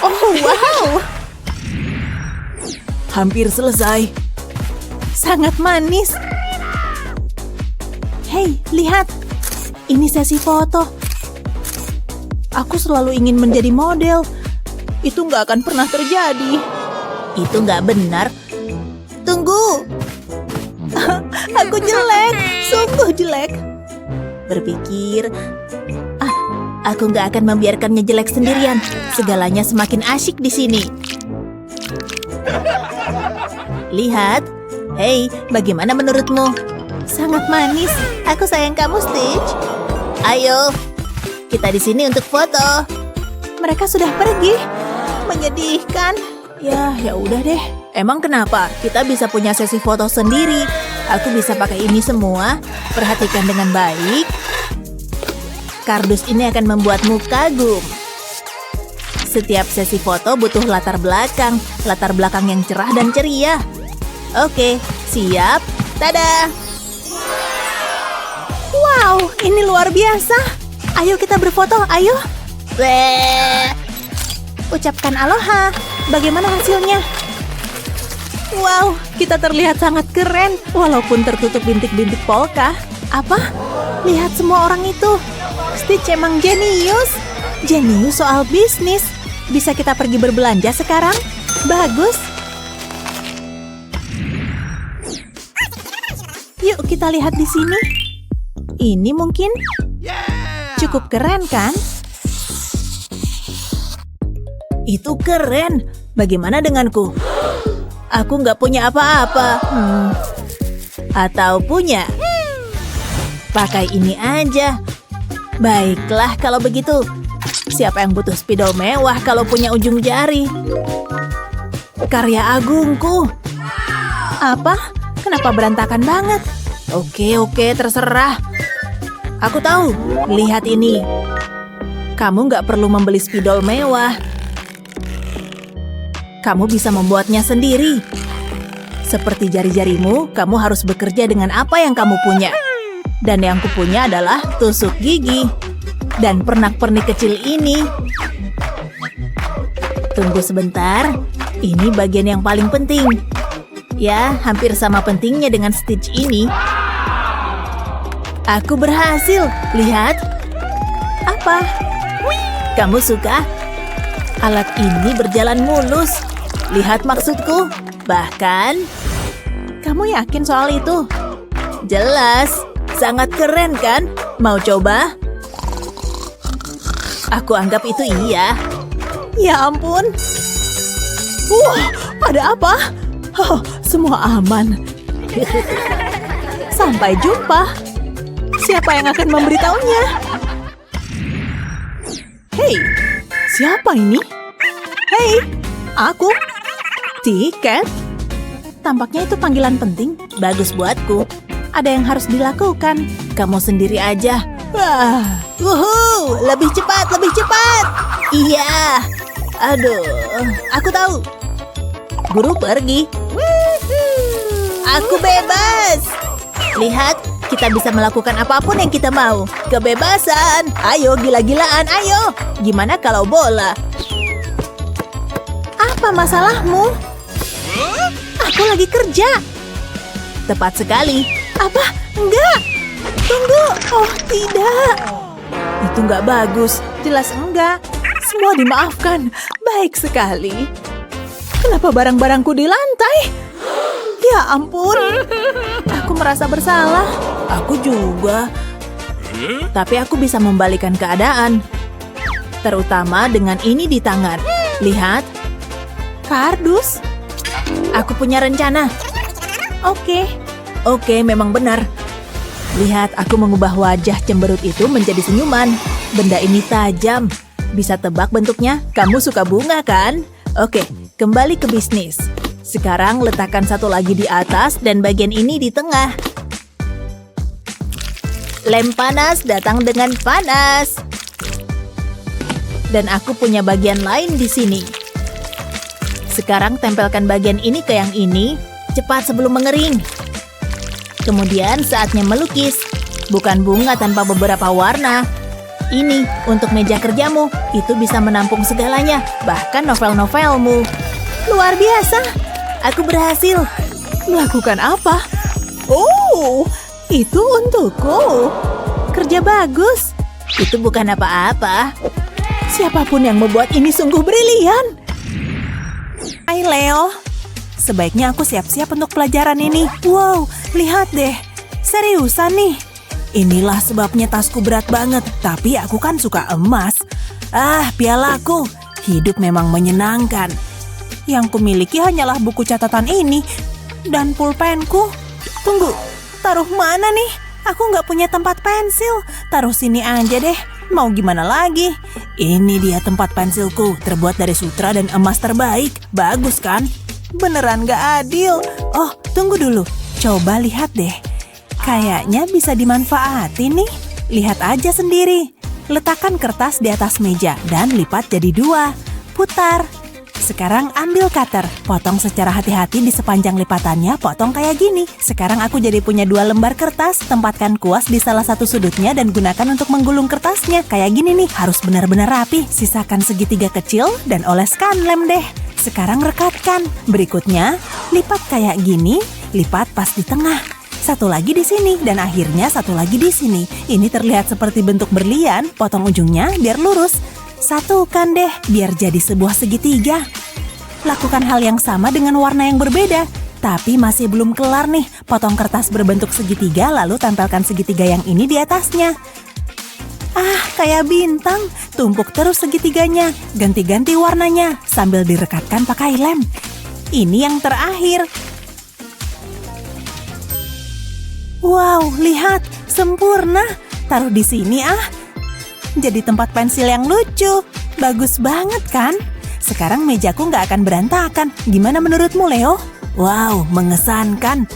Oh, wow. Hampir selesai. Sangat manis. Hei, lihat. Ini sesi foto. Aku selalu ingin menjadi model. Itu nggak akan pernah terjadi. Itu nggak benar. Tunggu. Aku jelek. Sungguh jelek. Berpikir, aku nggak akan membiarkannya jelek sendirian. Segalanya semakin asyik di sini. Lihat. Hei, bagaimana menurutmu? Sangat manis. Aku sayang kamu, Stitch. Ayo, kita di sini untuk foto. Mereka sudah pergi. Menyedihkan. Ya udah deh. Emang kenapa? Kita bisa punya sesi foto sendiri. Aku bisa pakai ini semua. Perhatikan dengan baik. Kardus ini akan membuatmu kagum. Setiap sesi foto butuh latar belakang yang cerah dan ceria. Oke, siap. Tada! Wow, ini luar biasa. Ayo kita berfoto, ayo. Ucapkan aloha. Bagaimana hasilnya? Wow, kita terlihat sangat keren walaupun tertutup bintik-bintik polka. Apa? Lihat semua orang itu. Stitch emang jenius. Jenius soal bisnis. Bisa kita pergi berbelanja sekarang? Bagus. Yuk kita lihat di sini. Ini mungkin cukup keren kan? Itu keren. Bagaimana denganku? Aku nggak punya apa-apa. Atau punya? Pakai ini aja. Baiklah kalau begitu. Siapa yang butuh spidol mewah kalau punya ujung jari? Karya agungku. Apa? Kenapa berantakan banget? Oke, terserah. Aku tahu. Lihat ini. Kamu nggak perlu membeli spidol mewah. Kamu bisa membuatnya sendiri. Seperti jari-jarimu, kamu harus bekerja dengan apa yang kamu punya. Dan yang kupunya adalah tusuk gigi. Dan pernak-pernik kecil ini. Tunggu sebentar. Ini bagian yang paling penting. Ya, hampir sama pentingnya dengan Stitch ini. Aku berhasil. Lihat. Apa? Kamu suka? Alat ini berjalan mulus. Lihat maksudku? Bahkan, kamu yakin soal itu? Jelas, sangat keren kan? Mau coba? Aku anggap itu iya. Ya ampun. Ada apa? Oh, semua aman. Sampai jumpa. Siapa yang akan memberitahunya? Hei, siapa ini? Hei, aku. Tiket? Tampaknya itu panggilan penting. Bagus buatku. Ada yang harus dilakukan. Kamu sendiri aja. Wah, wuhu, lebih cepat, lebih cepat. Iya. Aduh, aku tahu. Guru pergi. Aku bebas. Lihat, kita bisa melakukan apapun yang kita mau. Kebebasan. Ayo, gila-gilaan, ayo. Gimana kalau bola? Apa masalahmu? Aku lagi kerja. Tepat sekali. Apa? Enggak. Tunggu. Oh, tidak. Itu enggak bagus. Jelas enggak. Semua dimaafkan. Baik sekali. Kenapa barang-barangku di lantai? Ya ampun. Aku merasa bersalah. Aku juga. Tapi aku bisa membalikan keadaan. Terutama dengan ini di tangan. Lihat. Kardus. Aku punya rencana. Oke, memang benar. Lihat, aku mengubah wajah cemberut itu menjadi senyuman. Benda ini tajam. Bisa tebak bentuknya? Kamu suka bunga, kan? Oke, kembali ke bisnis. Sekarang letakkan satu lagi di atas dan bagian ini di tengah. Lem panas datang dengan panas. Dan aku punya bagian lain di sini. Sekarang tempelkan bagian ini ke yang ini. Cepat sebelum mengering. Kemudian saatnya melukis. Bukan bunga tanpa beberapa warna. Ini untuk meja kerjamu. Itu bisa menampung segalanya. Bahkan novel-novelmu. Luar biasa. Aku berhasil. Melakukan apa? Oh, itu untukku. Kerja bagus. Itu bukan apa-apa. Siapapun yang membuat ini sungguh brilian. Hai Leo. Sebaiknya aku siap-siap untuk pelajaran ini. Wow, lihat deh. Seriusan nih. Inilah sebabnya tasku berat banget. Tapi aku kan suka emas. Pialaku. Hidup memang menyenangkan. Yang kumiliki hanyalah buku catatan ini. Dan pulpenku. Tunggu, taruh mana nih? Aku nggak punya tempat pensil. Taruh sini aja deh. Mau gimana lagi? Ini dia tempat pensilku. Terbuat dari sutra dan emas terbaik. Bagus kan? Beneran gak adil. Oh, tunggu dulu. Coba lihat deh. Kayaknya bisa dimanfaatin nih. Lihat aja sendiri. Letakkan kertas di atas meja dan lipat jadi 2. Putar. Sekarang ambil cutter. Potong secara hati-hati di sepanjang lipatannya. Potong kayak gini. Sekarang aku jadi punya 2 lembar kertas. Tempatkan kuas di salah satu sudutnya dan gunakan untuk menggulung kertasnya. Kayak gini nih. Harus benar-benar rapi. Sisakan segitiga kecil dan oleskan lem deh. Sekarang rekatkan. Berikutnya, lipat kayak gini, lipat pas di tengah. Satu lagi di sini, dan akhirnya satu lagi di sini. Ini terlihat seperti bentuk berlian, potong ujungnya biar lurus. Satukan deh, biar jadi sebuah segitiga. Lakukan hal yang sama dengan warna yang berbeda. Tapi masih belum kelar nih, potong kertas berbentuk segitiga, lalu tempelkan segitiga yang ini di atasnya. Kayak bintang. Tumpuk terus segitiganya. Ganti-ganti warnanya. Sambil direkatkan pakai lem. Ini yang terakhir. Wow, lihat. Sempurna. Taruh di sini Jadi tempat pensil yang lucu. Bagus banget kan? Sekarang mejaku nggak akan berantakan. Gimana menurutmu, Leo? Wow, mengesankan.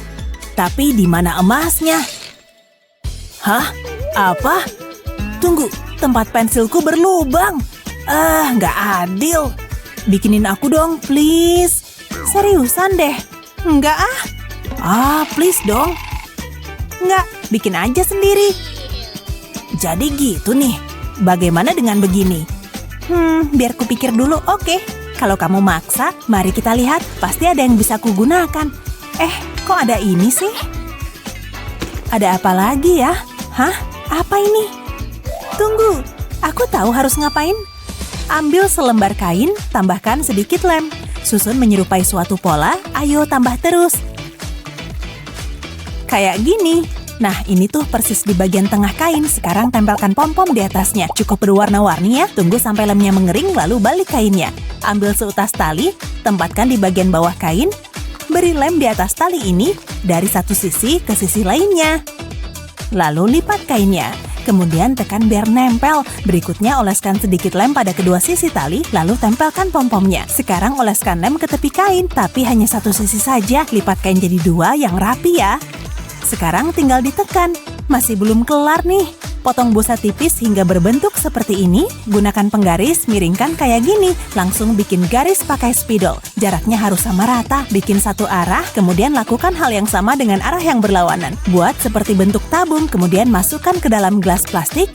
Tapi di mana emasnya? Hah? Apa? Tunggu, tempat pensilku berlubang. Nggak adil. Bikinin aku dong, please. Seriusan deh. Nggak please dong. Nggak, bikin aja sendiri. Jadi gitu nih. Bagaimana dengan begini? Biar kupikir dulu, oke. Kalau kamu maksa, mari kita lihat. Pasti ada yang bisa kugunakan. Kok ada ini sih? Ada apa lagi ya? Hah? Apa ini? Tunggu, aku tahu harus ngapain. Ambil selembar kain, tambahkan sedikit lem. Susun menyerupai suatu pola, ayo tambah terus. Kayak gini. Nah, ini tuh persis di bagian tengah kain. Sekarang tempelkan pom-pom di atasnya. Cukup berwarna-warni ya. Tunggu sampai lemnya mengering, lalu balik kainnya. Ambil seutas tali, tempatkan di bagian bawah kain. Beri lem di atas tali ini dari satu sisi ke sisi lainnya. Lalu lipat kainnya. Kemudian tekan biar nempel. Berikutnya oleskan sedikit lem pada kedua sisi tali, lalu tempelkan pom-pomnya. Sekarang oleskan lem ke tepi kain, tapi hanya satu sisi saja. Lipat kain jadi dua yang rapi ya. Sekarang tinggal ditekan. Masih belum kelar nih. Potong busa tipis hingga berbentuk seperti ini. Gunakan penggaris, miringkan kayak gini. Langsung bikin garis pakai spidol. Jaraknya harus sama rata. Bikin satu arah, kemudian lakukan hal yang sama dengan arah yang berlawanan. Buat seperti bentuk tabung, kemudian masukkan ke dalam gelas plastik.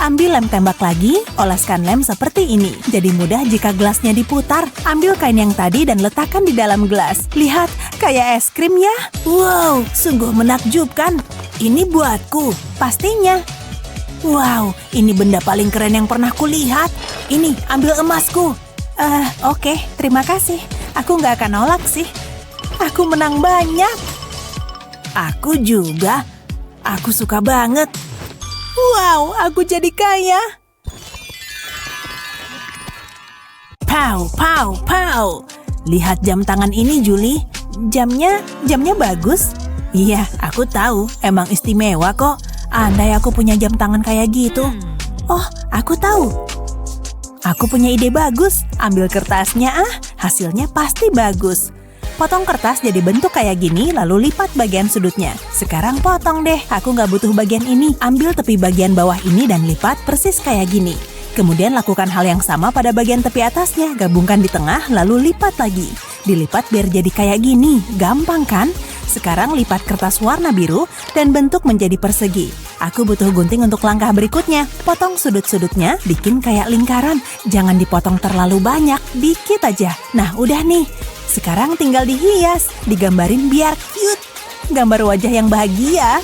Ambil lem tembak lagi, oleskan lem seperti ini. Jadi mudah jika gelasnya diputar. Ambil kain yang tadi dan letakkan di dalam gelas. Lihat, kayak es krim ya. Wow, sungguh menakjubkan. Ini buatku, pastinya. Wow, ini benda paling keren yang pernah kulihat. Ini, ambil emasku. Oke, terima kasih. Aku nggak akan nolak sih. Aku menang banyak. Aku juga. Aku suka banget. Wow, aku jadi kaya. Pow, pow, pow. Lihat jam tangan ini, Julie. Jamnya bagus. Iya, aku tahu. Emang istimewa kok. Andai aku punya jam tangan kayak gitu. Oh, aku tahu. Aku punya ide bagus. Ambil kertasnya hasilnya pasti bagus. Potong kertas jadi bentuk kayak gini, lalu lipat bagian sudutnya. Sekarang potong deh, aku nggak butuh bagian ini. Ambil tepi bagian bawah ini dan lipat persis kayak gini. Kemudian lakukan hal yang sama pada bagian tepi atasnya. Gabungkan di tengah, lalu lipat lagi. Dilipat biar jadi kayak gini, gampang kan? Sekarang lipat kertas warna biru dan bentuk menjadi persegi. Aku butuh gunting untuk langkah berikutnya. Potong sudut-sudutnya, bikin kayak lingkaran. Jangan dipotong terlalu banyak, dikit aja. Nah, udah nih. Sekarang tinggal dihias, digambarin biar cute. Gambar wajah yang bahagia.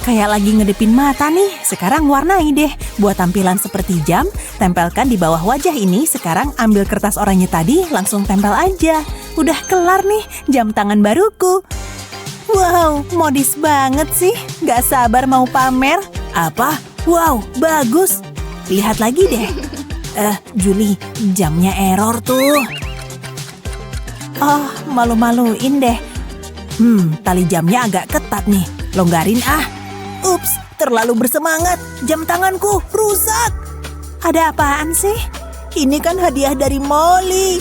Kayak lagi ngedepin mata nih. Sekarang warnai deh. Buat tampilan seperti jam, tempelkan di bawah wajah ini. Sekarang ambil kertas oranye tadi, langsung tempel aja. Udah kelar nih, jam tangan baruku. Wow, modis banget sih. Gak sabar mau pamer. Apa? Wow, bagus. Lihat lagi deh. Julie, jamnya error tuh. Oh, malu-maluin deh. Tali jamnya agak ketat nih. Longgarin Ups, terlalu bersemangat. Jam tanganku rusak. Ada apaan sih? Ini kan hadiah dari Molly.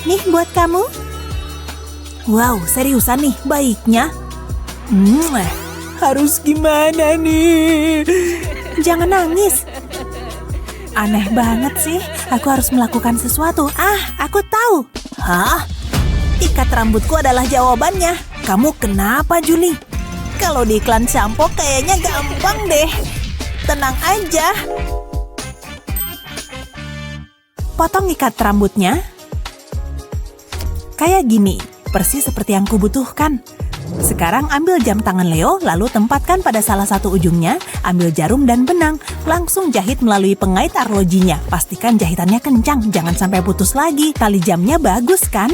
Nih buat kamu. Wow, seriusan nih baiknya. Harus gimana nih? Jangan nangis. Aneh banget sih. Aku harus melakukan sesuatu. Aku tahu. Hah? Ikat rambutku adalah jawabannya. Kamu kenapa, Julie? Kalau di iklan sampo kayaknya gampang deh. Tenang aja. Potong ikat rambutnya. Kayak gini, persis seperti yang kubutuhkan. Sekarang ambil jam tangan Leo, lalu tempatkan pada salah satu ujungnya. Ambil jarum dan benang. Langsung jahit melalui pengait arlojinya. Pastikan jahitannya kencang, jangan sampai putus lagi. Tali jamnya bagus kan?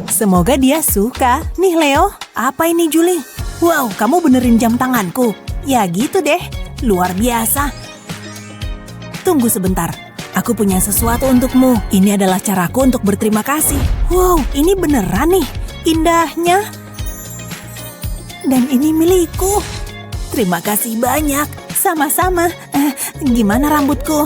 Semoga dia suka. Nih Leo, apa ini Julie? Wow, kamu benerin jam tanganku. Ya gitu deh, luar biasa. Tunggu sebentar, aku punya sesuatu untukmu. Ini adalah caraku untuk berterima kasih. Wow, ini beneran nih, indahnya. Dan ini milikku. Terima kasih banyak, sama-sama. Gimana rambutku?